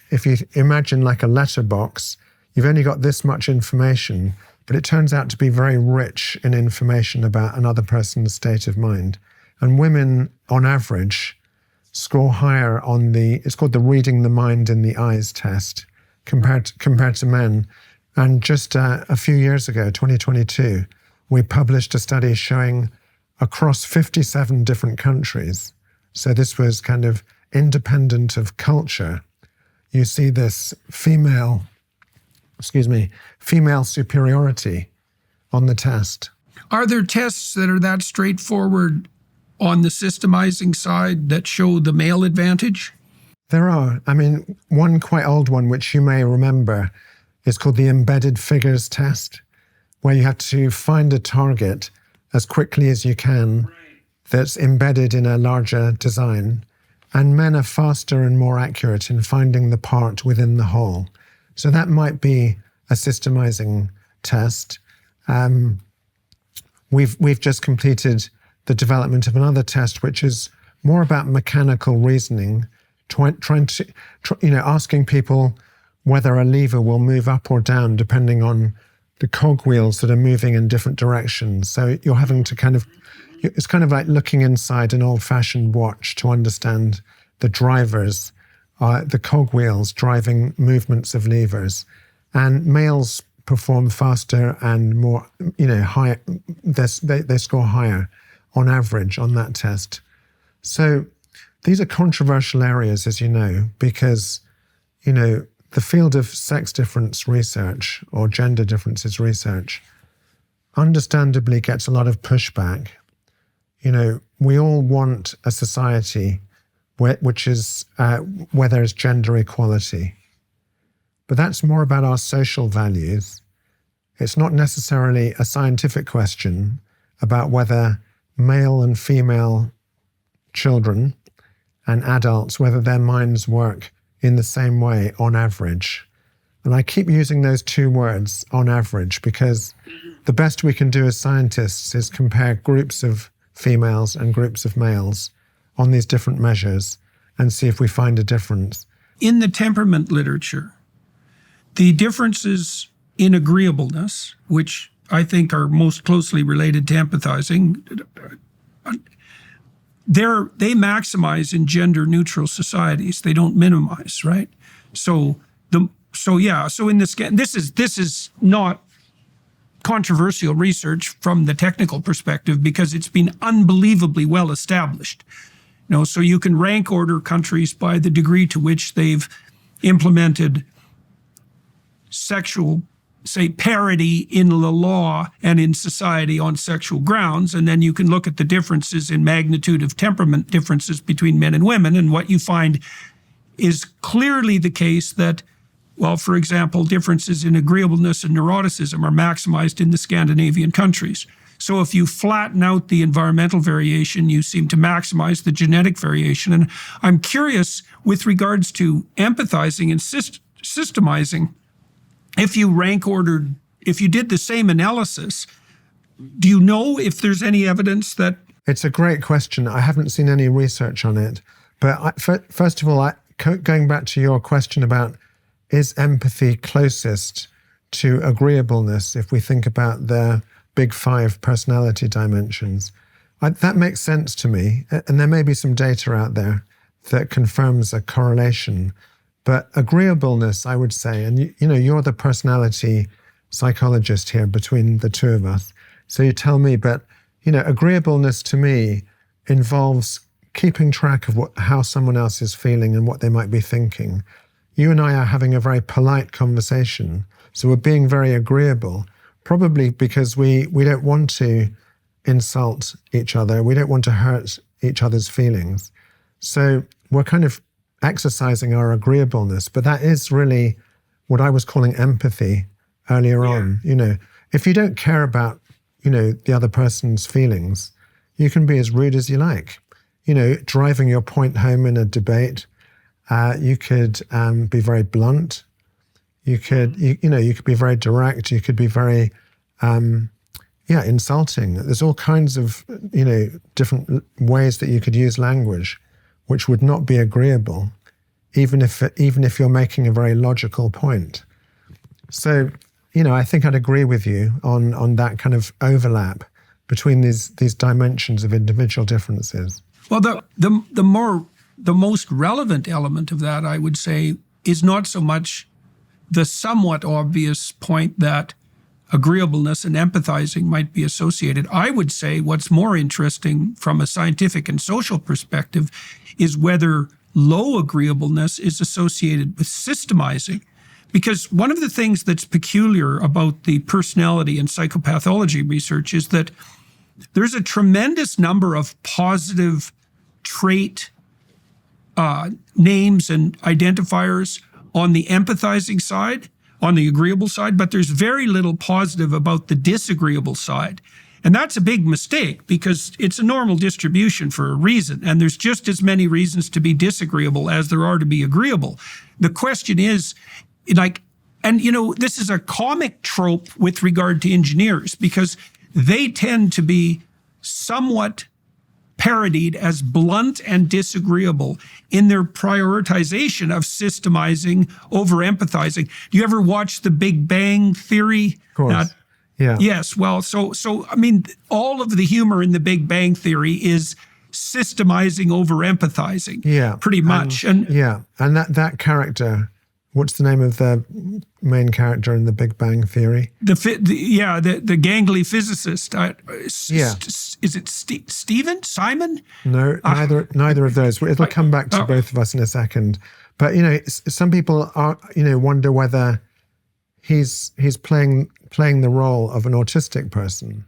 If you imagine like a letterbox, you've only got this much information, but it turns out to be very rich in information about another person's state of mind. And women, on average, score higher on it's called the reading the mind in the eyes test, compared to men. And just a few years ago, 2022, we published a study showing across 57 different countries, so this was kind of independent of culture, you see this female superiority on the test. Are there tests that are that straightforward on the systemizing side that show the male advantage? There are. I mean, one quite old one, which you may remember, is called the embedded figures test, where you have to find a target as quickly as you can that's embedded in a larger design. and men are faster and more accurate in finding the part within the whole. So that might be a systemizing test. We've just completed the development of another test, which is more about mechanical reasoning, asking people whether a lever will move up or down depending on the cogwheels that are moving in different directions. So you're having to it's kind of like looking inside an old-fashioned watch to understand the drivers, the cogwheels driving movements of levers. And males perform faster and more, higher. They score higher on average on that test. So these are controversial areas, as you know, because, the field of sex difference research or gender differences research understandably gets a lot of pushback. We all want a society where there's gender equality. But that's more about our social values. It's not necessarily a scientific question about whether male and female children and adults, whether their minds work in the same way on average. And I keep using those two words, on average, because the best we can do as scientists is compare groups of females and groups of males on these different measures and see if we find a difference. In the temperament literature, the differences in agreeableness, which I think are most closely related to empathizing, they maximize in gender-neutral societies. They don't minimize, right? So in this is not controversial research from the technical perspective because it's been unbelievably well established. So you can rank order countries by the degree to which they've implemented sexual, say, parody in the law and in society on sexual grounds, and then you can look at the differences in magnitude of temperament differences between men and women, and what you find is clearly the case that, well, for example, differences in agreeableness and neuroticism are maximized in the Scandinavian countries. So if you flatten out the environmental variation, you seem to maximize the genetic variation. And I'm curious with regards to empathizing and systemizing, if you did the same analysis, do you know if there's any evidence that... It's a great question. I haven't seen any research on it. But first of all, going back to your question about is empathy closest to agreeableness if we think about the big 5 personality dimensions, that makes sense to me. And there may be some data out there that confirms a correlation. But agreeableness, I would say, and you're the personality psychologist here between the two of us. So you tell me, but agreeableness to me involves keeping track of how someone else is feeling and what they might be thinking. You and I are having a very polite conversation, so we're being very agreeable, probably because we don't want to insult each other. We don't want to hurt each other's feelings. So we're kind of exercising our agreeableness, but that is really what I was calling empathy earlier on. If you don't care about, the other person's feelings, you can be as rude as you like. Driving your point home in a debate, you could be very blunt. You could be very direct. You could be very, insulting. There's all kinds of, different ways that you could use language which would not be agreeable, even if you're making a very logical point. So, I think I'd agree with you on that kind of overlap between these dimensions of individual differences. Well, the most relevant element of that, I would say, is not so much the somewhat obvious point that agreeableness and empathizing might be associated. I would say what's more interesting from a scientific and social perspective is whether low agreeableness is associated with systemizing. Because one of the things that's peculiar about the personality and psychopathology research is that there's a tremendous number of positive trait names and identifiers on the empathizing side, on the agreeable side, but there's very little positive about the disagreeable side. And that's a big mistake because it's a normal distribution for a reason. And there's just as many reasons to be disagreeable as there are to be agreeable. The question is, like, and this is a comic trope with regard to engineers because they tend to be somewhat parodied as blunt and disagreeable in their prioritization of systemizing over empathizing. Do you ever watch The Big Bang Theory? Of course. Yeah. Yes. Well, so I mean, all of the humor in The Big Bang Theory is systemizing over empathizing. Yeah. Pretty much. And that character, what's the name of the main character in The Big Bang Theory? the gangly physicist. Is it Stephen? Simon? No, neither of those. It'll come back to both of us in a second. But some people are wonder whether he's playing the role of an autistic person.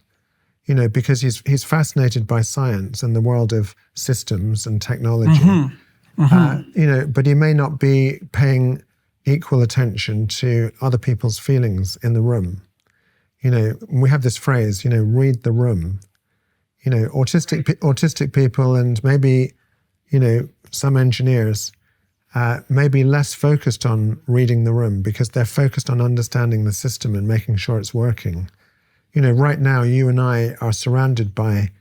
Because he's fascinated by science and the world of systems and technology. But he may not be paying equal attention to other people's feelings in the room. We have this phrase, read the room. Autistic people and maybe, some engineers may be less focused on reading the room because they're focused on understanding the system and making sure it's working. Right now, you and I are surrounded by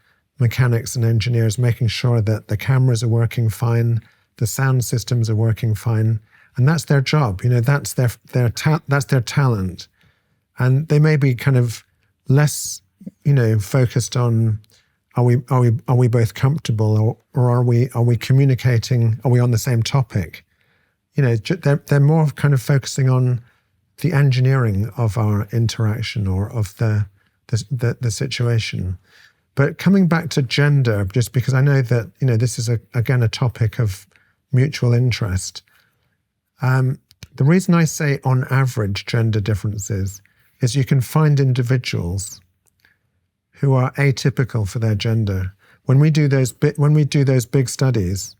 mechanics and engineers making sure that the cameras are working fine, the sound systems are working fine, and that's their job. That's their talent, and they may be kind of less, focused on are we both comfortable or are we communicating? Are we on the same topic? They're more kind of focusing on the engineering of our interaction or of the situation. But coming back to gender, just because I know that this is again a topic of mutual interest. The reason I say on average gender differences is you can find individuals who are atypical for their gender. When we do those big studies,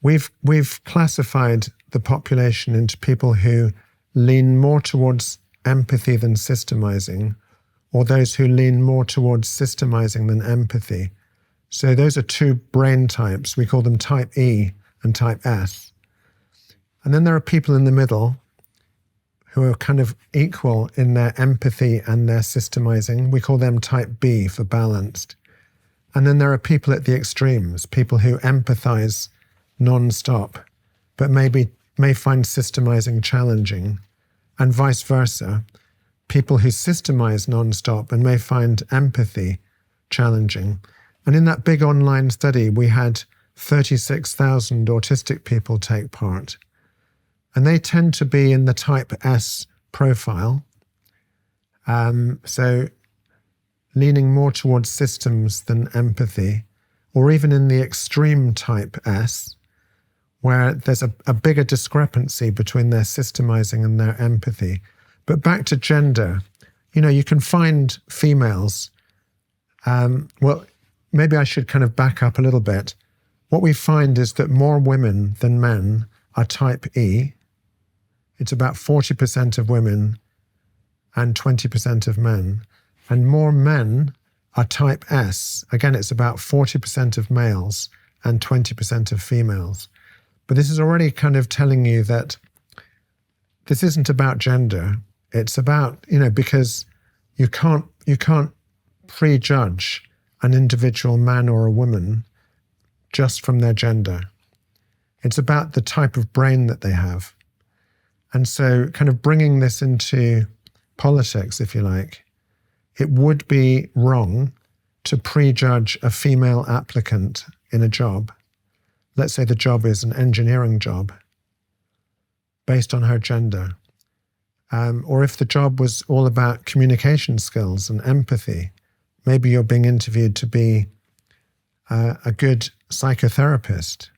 we've classified the population into people who lean more towards empathy than systemizing, or those who lean more towards systemizing than empathy. So those are two brain types. We call them type E and type S. And then there are people in the middle who are kind of equal in their empathy and their systemizing. We call them type B for balanced. And then there are people at the extremes, people who empathize non-stop, but may find systemizing challenging, and vice versa. People who systemize non-stop and may find empathy challenging. And in that big online study, we had 36,000 autistic people take part. And they tend to be in the type S profile. So leaning more towards systems than empathy, or even in the extreme type S, where there's a bigger discrepancy between their systemizing and their empathy. But back to gender, you can find females. Well, maybe I should kind of back up a little bit. What we find is that more women than men are type E. It's about 40% of women and 20% of men. And more men are type S. Again, it's about 40% of males and 20% of females. But this is already kind of telling you that this isn't about gender. It's about, because you can't prejudge an individual man or a woman just from their gender. It's about the type of brain that they have. And so kind of bringing this into politics, if you like, it would be wrong to prejudge a female applicant in a job. Let's say the job is an engineering job based on her gender. Or if the job was all about communication skills and empathy, maybe you're being interviewed to be a good psychotherapist.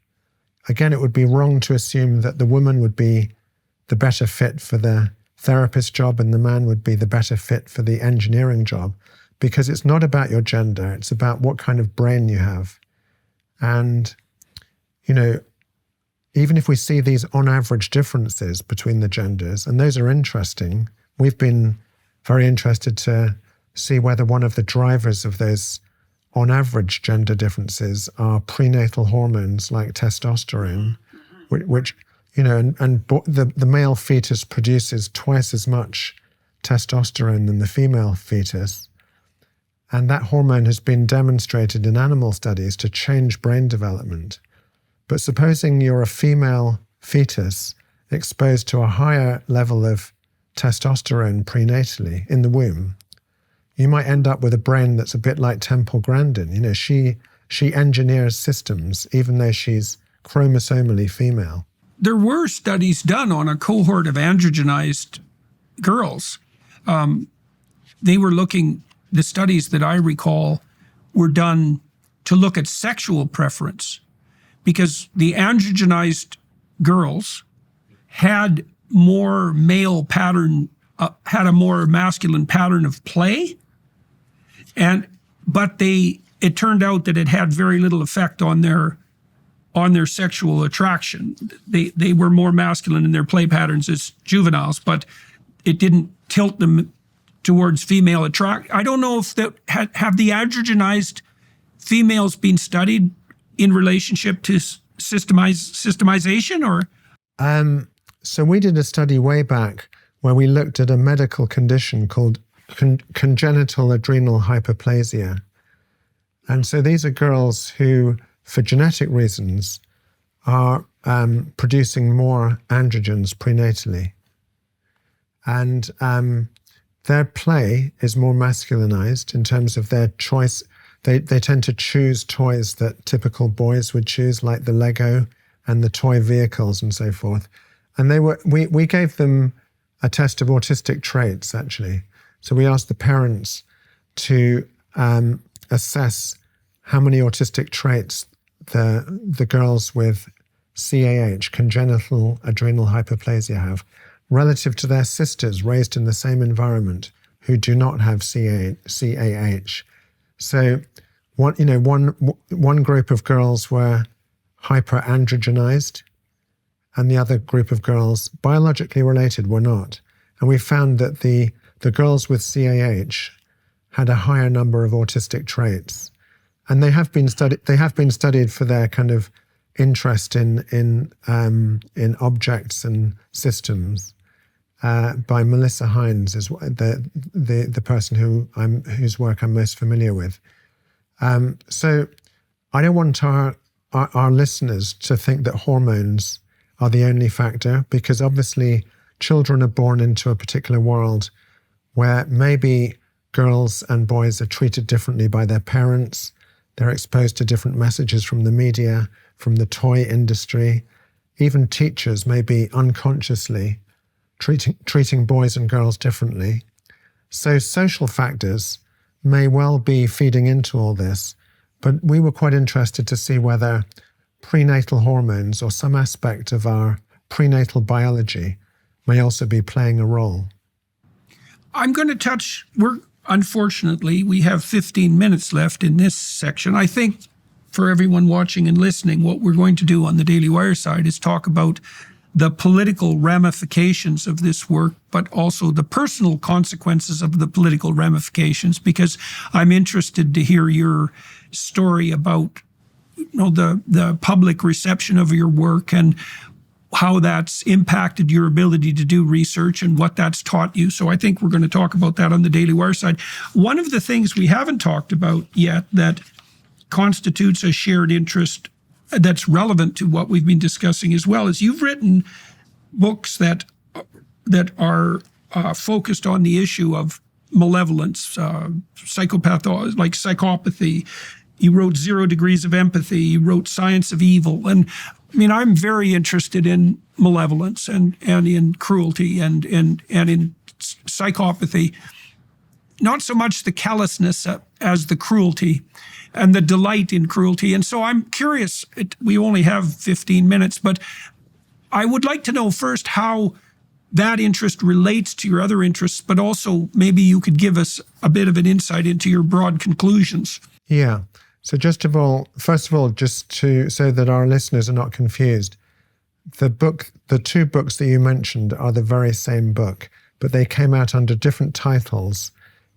Again, it would be wrong to assume that the woman would be the better fit for the therapist job and the man would be the better fit for the engineering job, because it's not about your gender, it's about what kind of brain you have. And, even if we see these on average differences between the genders, and those are interesting, we've been very interested to see whether one of the drivers of those, on average, gender differences are prenatal hormones like testosterone, which the male fetus produces twice as much testosterone than the female fetus. And that hormone has been demonstrated in animal studies to change brain development. But supposing you're a female fetus exposed to a higher level of testosterone prenatally in the womb, you might end up with a brain that's a bit like Temple Grandin. She engineers systems even though she's chromosomally female. There were studies done on a cohort of androgenized girls. The studies that I recall were done to look at sexual preference, because the androgenized girls had more male pattern, had a more masculine pattern of play, but it turned out that it had very little effect on their sexual attraction. They were more masculine in their play patterns as juveniles, but it didn't tilt them towards female attraction. I don't know if have the androgenized females been studied in relationship to systemization, or? So we did a study way back where we looked at a medical condition called congenital adrenal hyperplasia. And so these are girls who, for genetic reasons, are producing more androgens prenatally. And their play is more masculinized in terms of their choice. They tend to choose toys that typical boys would choose, like the Lego and the toy vehicles and so forth. And we gave them a test of autistic traits, actually. So we asked the parents to assess how many autistic traits the girls with CAH, congenital adrenal hyperplasia, have relative to their sisters raised in the same environment who do not have CAH. So one group of girls were hyperandrogenized, and the other group of girls, biologically related, were not. And we found that the girls with CAH had a higher number of autistic traits. And they have been studied for their kind of interest in objects and systems by Melissa Hines, is the person whose work I'm most familiar with. So I don't want our listeners to think that hormones are the only factor, because obviously children are born into a particular world where maybe girls and boys are treated differently by their parents. They're exposed to different messages from the media, from the toy industry. Even teachers may be unconsciously treating boys and girls differently. So social factors may well be feeding into all this, but we were quite interested to see whether prenatal hormones or some aspect of our prenatal biology may also be playing a role. I'm going to unfortunately, we have 15 minutes left in this section. I think for everyone watching and listening, what we're going to do on the Daily Wire side is talk about the political ramifications of this work, but also the personal consequences of the political ramifications, because I'm interested to hear your story about the public reception of your work and how that's impacted your ability to do research and what that's taught you. So I think we're going to talk about that on the Daily Wire side. One of the things we haven't talked about yet that constitutes a shared interest that's relevant to what we've been discussing as well is you've written books that are focused on the issue of malevolence, psychopathy, like psychopathy. You wrote 0 Degrees of Empathy. You wrote Science of Evil. And I mean, I'm very interested in malevolence and in cruelty and in psychopathy. Not so much the callousness as the cruelty and the delight in cruelty. And so I'm curious, we only have 15 minutes, but I would like to know first how that interest relates to your other interests, but also maybe you could give us a bit of an insight into your broad conclusions. Yeah. So first of all, just so that our listeners are not confused, the 2 books that you mentioned are the very same book, but they came out under different titles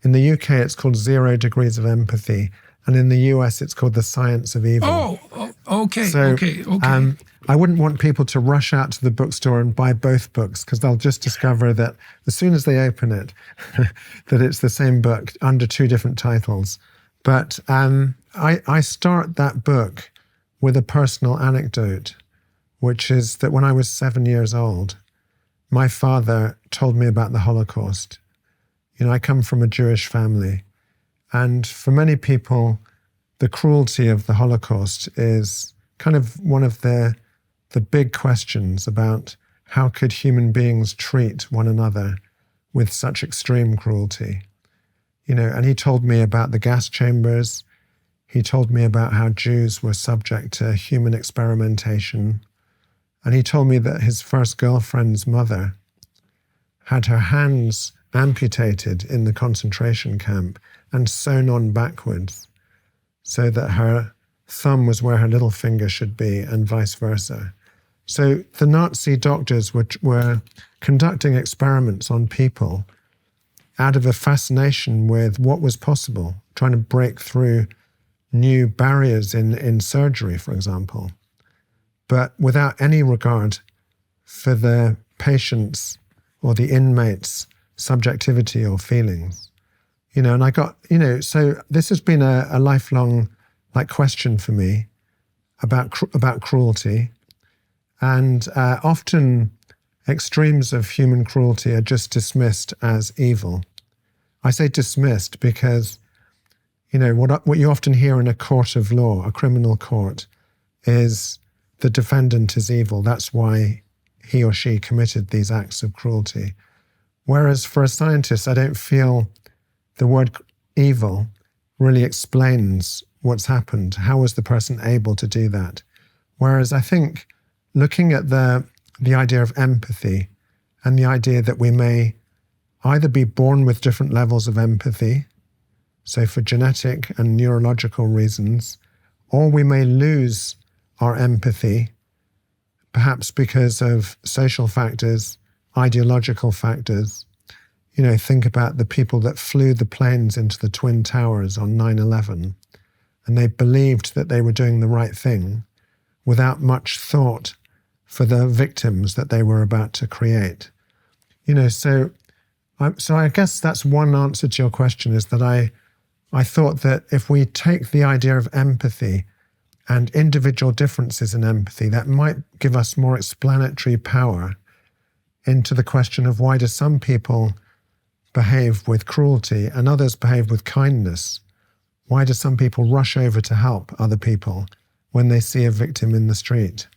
In the UK, it's called 0 Degrees of Empathy. And in the US, it's called The Science of Evil. Okay. I wouldn't want people to rush out to the bookstore and buy both books, because they'll just discover that as soon as they open it, that it's the same book under 2 different titles. But I start that book with a personal anecdote, which is that when I was 7 years old, my father told me about the Holocaust. I come from a Jewish family, and for many people, the cruelty of the Holocaust is kind of one of the big questions about how could human beings treat one another with such extreme cruelty. And he told me about the gas chambers. He told me about how Jews were subject to human experimentation. And he told me that his first girlfriend's mother had her hands amputated in the concentration camp and sewn on backwards so that her thumb was where her little finger should be and vice versa. So the Nazi doctors were conducting experiments on people out of a fascination with what was possible, trying to break through new barriers in surgery, for example, but without any regard for the patient's or the inmate's subjectivity or feelings. And I got, so this has been a lifelong question for me about cruelty. And often extremes of human cruelty are just dismissed as evil. I say dismissed because, what you often hear in a court of law, a criminal court, is the defendant is evil. That's why he or she committed these acts of cruelty. Whereas for a scientist, I don't feel the word evil really explains what's happened. How was the person able to do that? Whereas I think looking at the idea of empathy and the idea that we may either be born with different levels of empathy, so for genetic and neurological reasons, or we may lose our empathy, perhaps because of social factors, ideological factors. Think about the people that flew the planes into the Twin Towers on 9/11, and they believed that they were doing the right thing without much thought for the victims that they were about to create. So I guess that's one answer to your question, is that I thought that if we take the idea of empathy and individual differences in empathy, that might give us more explanatory power into the question of why do some people behave with cruelty and others behave with kindness? Why do some people rush over to help other people when they see a victim in the street?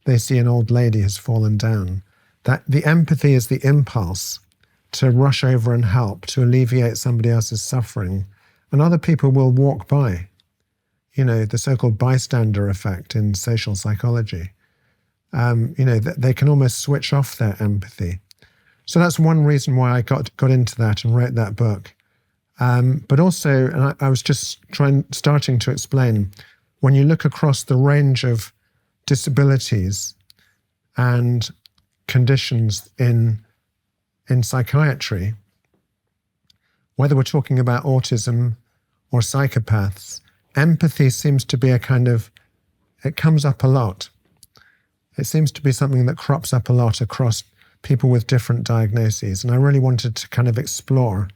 They see an old lady has fallen down. That the empathy is the impulse to rush over and help, to alleviate somebody else's suffering. And other people will walk by. The so-called bystander effect in social psychology. They can almost switch off their empathy. So that's one reason why I got into that and wrote that book. But also, and I was just starting to explain, when you look across the range of disabilities and conditions in psychiatry, whether we're talking about autism or psychopaths, empathy seems to be it comes up a lot. It seems to be something that crops up a lot across people with different diagnoses. And I really wanted to kind of explore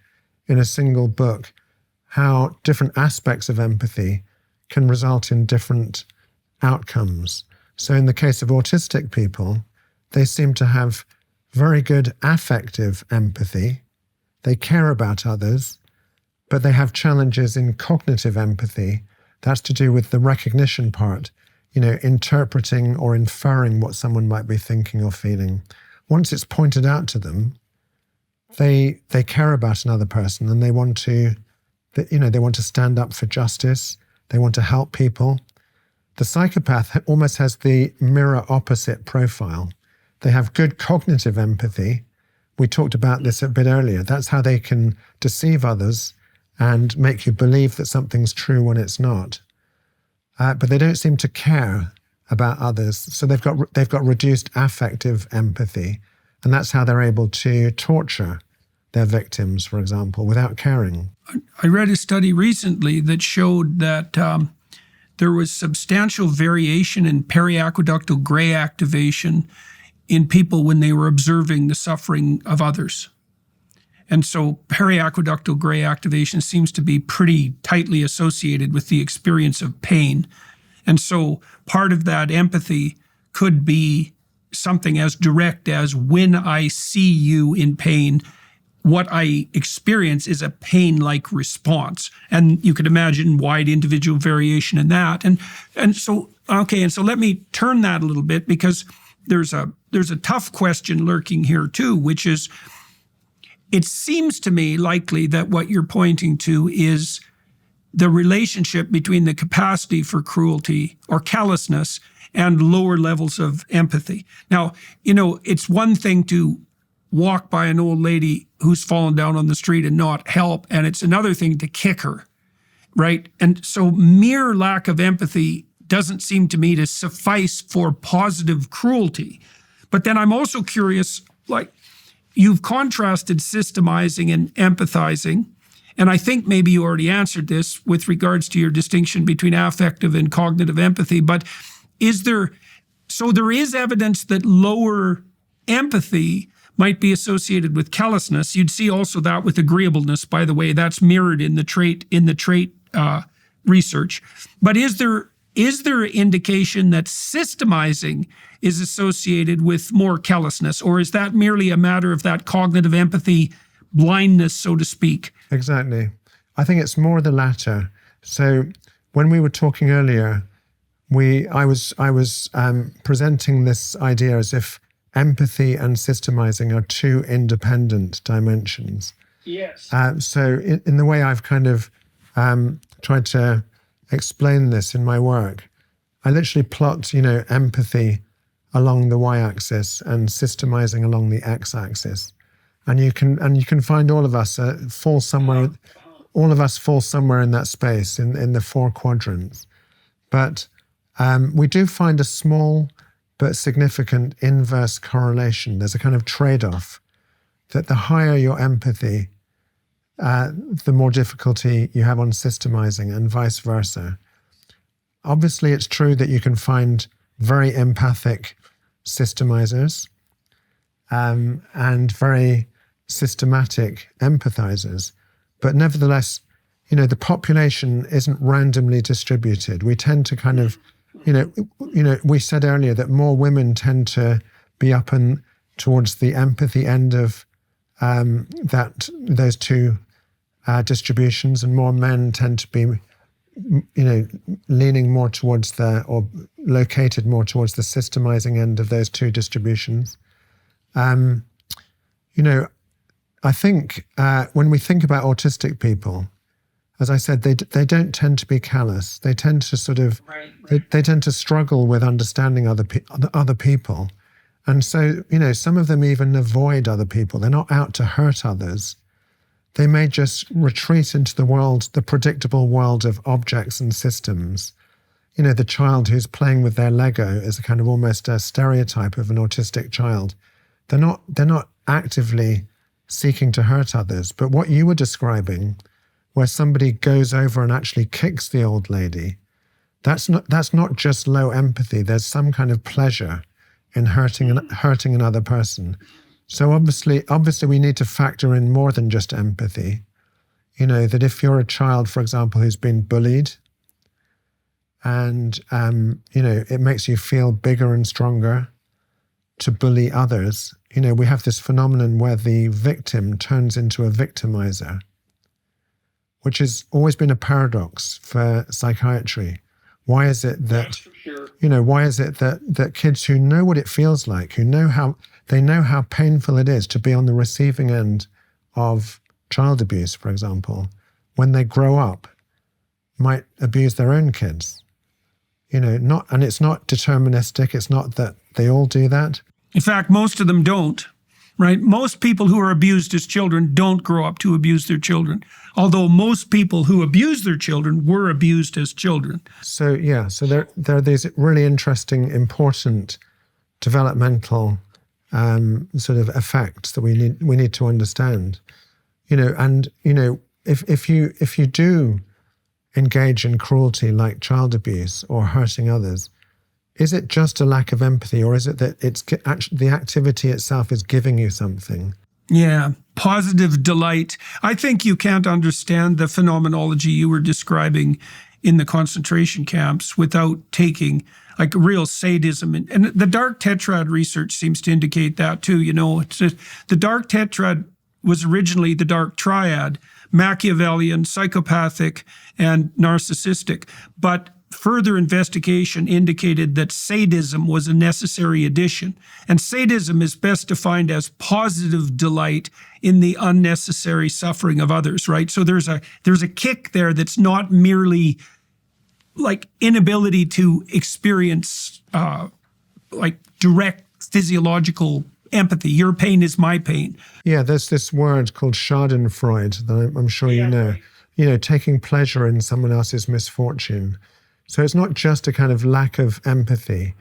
in a single book how different aspects of empathy can result in different outcomes. So in the case of autistic people, they seem to have very good affective empathy. They care about others, but they have challenges in cognitive empathy. That's to do with the recognition part, interpreting or inferring what someone might be thinking or feeling. Once it's pointed out to them, they care about another person and they want to stand up for justice. They want to help people. The psychopath almost has the mirror opposite profile. They have good cognitive empathy. We talked about this a bit earlier. That's how they can deceive others and make you believe that something's true when it's not. But they don't seem to care about others. So they've got reduced affective empathy. And that's how they're able to torture their victims, for example, without caring. I read a study recently that showed that there was substantial variation in periaqueductal gray activation in people when they were observing the suffering of others. And so periaqueductal gray activation seems to be pretty tightly associated with the experience of pain. And so part of that empathy could be something as direct as, when I see you in pain, what I experience is a pain-like response. And you could imagine wide individual variation in that. And so let me turn that a little bit, because there's a tough question lurking here too, which is, it seems to me likely that what you're pointing to is the relationship between the capacity for cruelty or callousness and lower levels of empathy. Now, it's one thing to walk by an old lady who's fallen down on the street and not help, and it's another thing to kick her, right? And so mere lack of empathy doesn't seem to me to suffice for positive cruelty. But then I'm also curious, like, you've contrasted systemizing and empathizing, and I think maybe you already answered this with regards to your distinction between affective and cognitive empathy, but there is evidence that lower empathy might be associated with callousness. You'd see also that with agreeableness, by the way. That's mirrored in the trait research. But is there indication that systemizing is associated with more callousness, or is that merely a matter of that cognitive empathy blindness, so to speak? Exactly. I think it's more the latter. So when we were talking earlier, I was presenting this idea as if empathy and systemizing are two independent dimensions. Yes. So in the way I've kind of tried to explain this in my work, I literally plot, empathy along the y-axis and systemizing along the x-axis, and you can find all of us fall somewhere. All of us fall somewhere in that space in the four quadrants, but we do find a small but significant inverse correlation. There's a kind of trade-off that the higher your empathy, the more difficulty you have on systemizing, and vice versa. Obviously, it's true that you can find very empathic systemizers and very systematic empathizers. But nevertheless, the population isn't randomly distributed. We tend to kind of, we said earlier that more women tend to be up and towards the empathy end of those two distributions, and more men tend to be leaning more towards or located more towards the systemizing end of those two distributions. I think when we think about autistic people, as I said, they don't tend to be callous. They tend to sort of, they tend to struggle with understanding other people. And so, some of them even avoid other people. They're not out to hurt others. They may just retreat into the predictable world of objects and systems. The child who's playing with their Lego is a kind of almost a stereotype of an autistic child. They're not actively seeking to hurt others. But what you were describing, where somebody goes over and actually kicks the old lady, that's not just low empathy. There's some kind of pleasure in hurting another person. So obviously we need to factor in more than just empathy. That if you're a child, for example, who's been bullied, and it makes you feel bigger and stronger to bully others. We have this phenomenon where the victim turns into a victimizer, which has always been a paradox for psychiatry. Why is it that, that kids who know what it feels like, who know how painful it is to be on the receiving end of child abuse, for example, when they grow up, might abuse their own kids? And it's not deterministic. It's not that they all do that. In fact, most of them don't, right? Most people who are abused as children don't grow up to abuse their children, although most people who abuse their children were abused as children. So there are these really interesting, important developmental sort of effects that we need to understand. If you do engage in cruelty like child abuse or hurting others, is it just a lack of empathy, or is it that the activity itself is giving you something? Yeah, positive delight. I think you can't understand the phenomenology you were describing in the concentration camps without taking like real sadism. And the dark tetrad research seems to indicate that too. The dark tetrad was originally the dark triad: Machiavellian, psychopathic, and narcissistic. But further investigation indicated that sadism was a necessary addition. And sadism is best defined as positive delight in the unnecessary suffering of others, right? So there's a kick there that's not merely like inability to experience like direct physiological empathy. Your pain is my pain. Yeah, there's this word called schadenfreude that I'm sure you know. Right. Taking pleasure in someone else's misfortune. So it's not just a kind of lack of empathy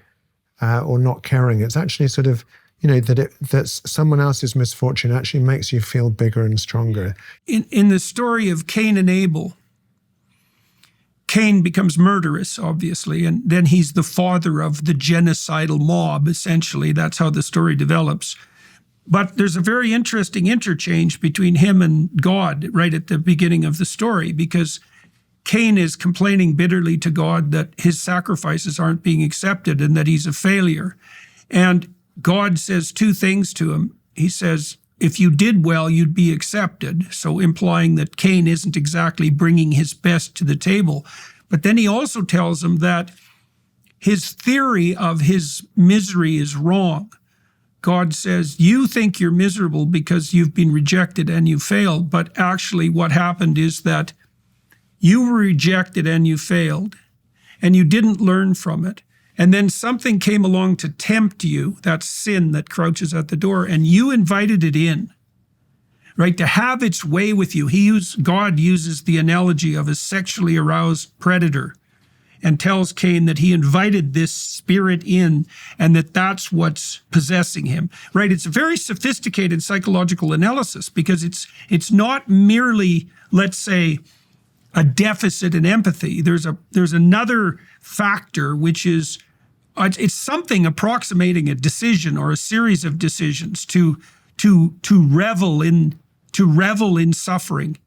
or not caring. It's actually sort of, that someone else's misfortune actually makes you feel bigger and stronger. In the story of Cain and Abel, Cain becomes murderous, obviously, and then he's the father of the genocidal mob, essentially. That's how the story develops. But there's a very interesting interchange between him and God right at the beginning of the story, because Cain is complaining bitterly to God that his sacrifices aren't being accepted and that he's a failure. And God says two things to him. He says, if you did well, you'd be accepted. So implying that Cain isn't exactly bringing his best to the table. But then he also tells him that his theory of his misery is wrong. God says, you think you're miserable because you've been rejected and you failed. But actually what happened is that you were rejected and you failed, and you didn't learn from it. And then something came along to tempt you, that sin that crouches at the door, and you invited it in, right? To have its way with you. God uses the analogy of a sexually aroused predator and tells Cain that he invited this spirit in and that's what's possessing him, right? It's a very sophisticated psychological analysis because it's not merely, let's say, a deficit in empathy. There's another factor, which is it's something approximating a decision or a series of decisions to revel in suffering,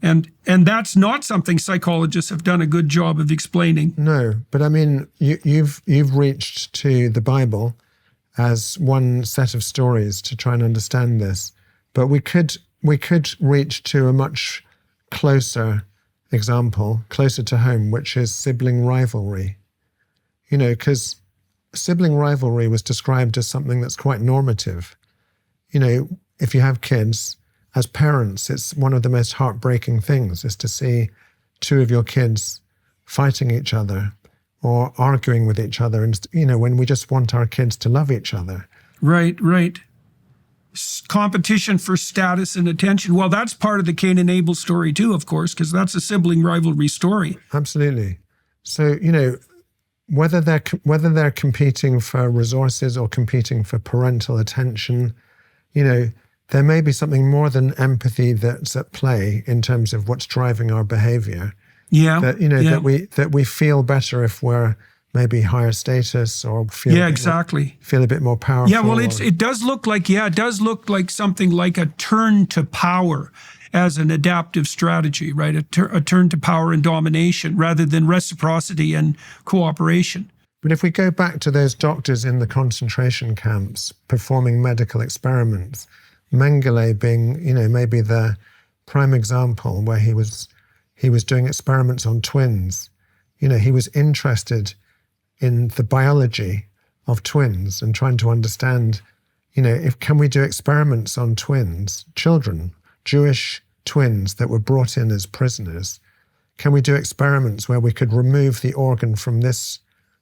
and that's not something psychologists have done a good job of explaining. No, but I mean, you've reached to the Bible as one set of stories to try and understand this, but we could reach to a much closer example, closer to home, which is sibling rivalry. Because sibling rivalry was described as something that's quite normative. If you have kids, as parents, it's one of the most heartbreaking things is to see two of your kids fighting each other or arguing with each other. And, when we just want our kids to love each other. Right. Competition for status and attention. Well, that's part of the Cain and Abel story too, of course, because that's a sibling rivalry story. Absolutely. So, whether they're competing for resources or competing for parental attention, there may be something more than empathy that's at play in terms of what's driving our behavior. Yeah. That we feel better if we're maybe higher status or feel a bit more powerful. Yeah, well, it does look like something like a turn to power as an adaptive strategy, right? A turn to power and domination rather than reciprocity and cooperation. But if we go back to those doctors in the concentration camps performing medical experiments, Mengele being, maybe the prime example where he was doing experiments on twins. He was interested in the biology of twins and trying to understand, can we do experiments on twins, children, Jewish twins that were brought in as prisoners? Can we do experiments where we could remove the organ from this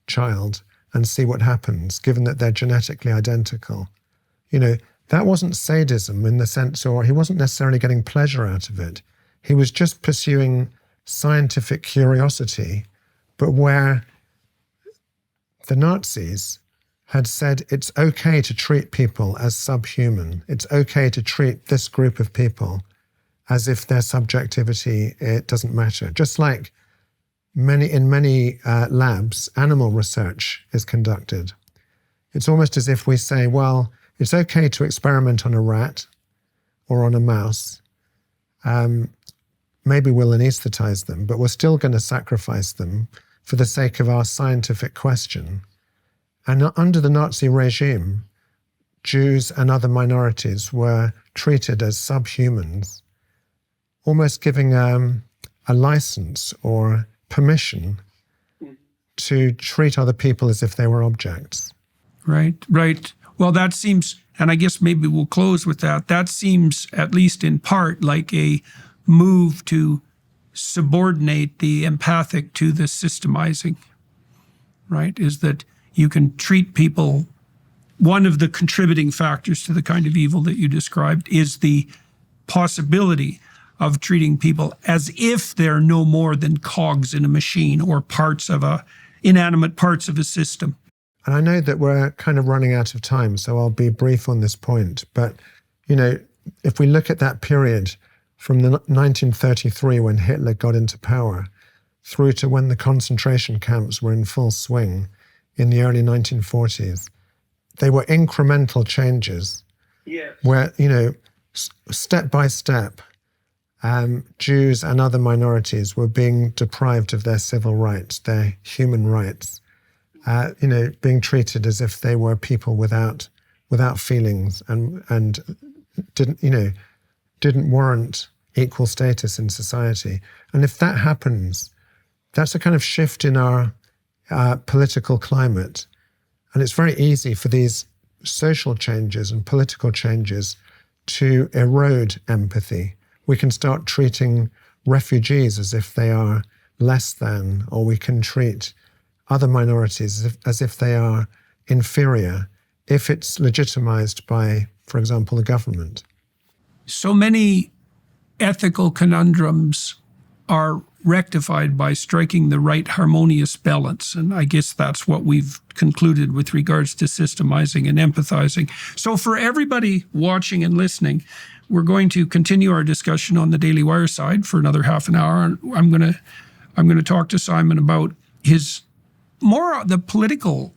child and see what happens, given that they're genetically identical? That wasn't sadism in the sense, or he wasn't necessarily getting pleasure out of it. He was just pursuing scientific curiosity, but where the Nazis had said it's okay to treat people as subhuman. It's okay to treat this group of people as if their subjectivity, it doesn't matter. Just like in many labs, animal research is conducted. It's almost as if we say, well, it's okay to experiment on a rat or on a mouse. Maybe we'll anesthetize them, but we're still going to sacrifice them for the sake of our scientific question. And under the Nazi regime, Jews and other minorities were treated as subhumans, almost giving a license or permission to treat other people as if they were objects. Right. Well, that seems, and I guess maybe we'll close with that, that seems, at least in part, like a move to subordinate the empathic to the systemizing, right? Is that you can treat people, one of the contributing factors to the kind of evil that you described is the possibility of treating people as if they're no more than cogs in a machine or inanimate parts of a system. And I know that we're kind of running out of time, so I'll be brief on this point. But, if we look at that period from the 1933 when Hitler got into power through to when the concentration camps were in full swing in the early 1940s, they were incremental changes. Yes. Where, step by step, Jews and other minorities were being deprived of their civil rights, their human rights, being treated as if they were people without feelings and didn't warrant equal status in society. And if that happens, that's a kind of shift in our political climate. And it's very easy for these social changes and political changes to erode empathy. We can start treating refugees as if they are less than, or we can treat other minorities as if they are inferior, if it's legitimized by, for example, the government. So many ethical conundrums are rectified by striking the right harmonious balance. And I guess that's what we've concluded with regards to systemizing and empathizing. So for everybody watching and listening, we're going to continue our discussion on the Daily Wire side for another half an hour. I'm going to talk to Simon about the political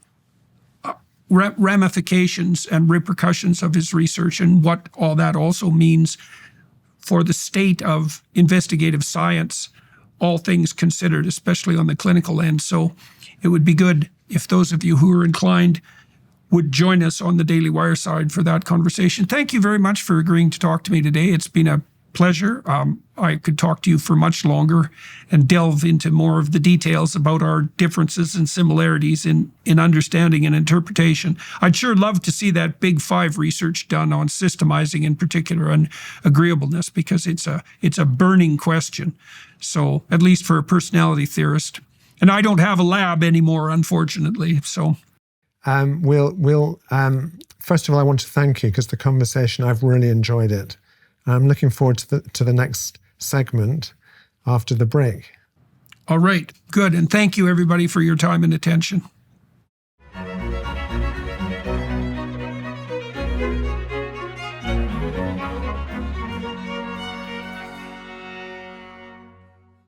ramifications and repercussions of his research and what all that also means for the state of investigative science, all things considered, especially on the clinical end. So it would be good if those of you who are inclined would join us on the Daily Wire side for that conversation. Thank you very much for agreeing to talk to me today. It's been a pleasure. I could talk to you for much longer and delve into more of the details about our differences and similarities in understanding and interpretation. I'd sure love to see that Big Five research done on systemizing in particular and agreeableness, because it's a burning question. So at least for a personality theorist. And I don't have a lab anymore, unfortunately. So we'll first of all, I want to thank you, because the conversation, I've really enjoyed it. I'm looking forward to the next segment after the break. All right, good. And thank you, everybody, for your time and attention.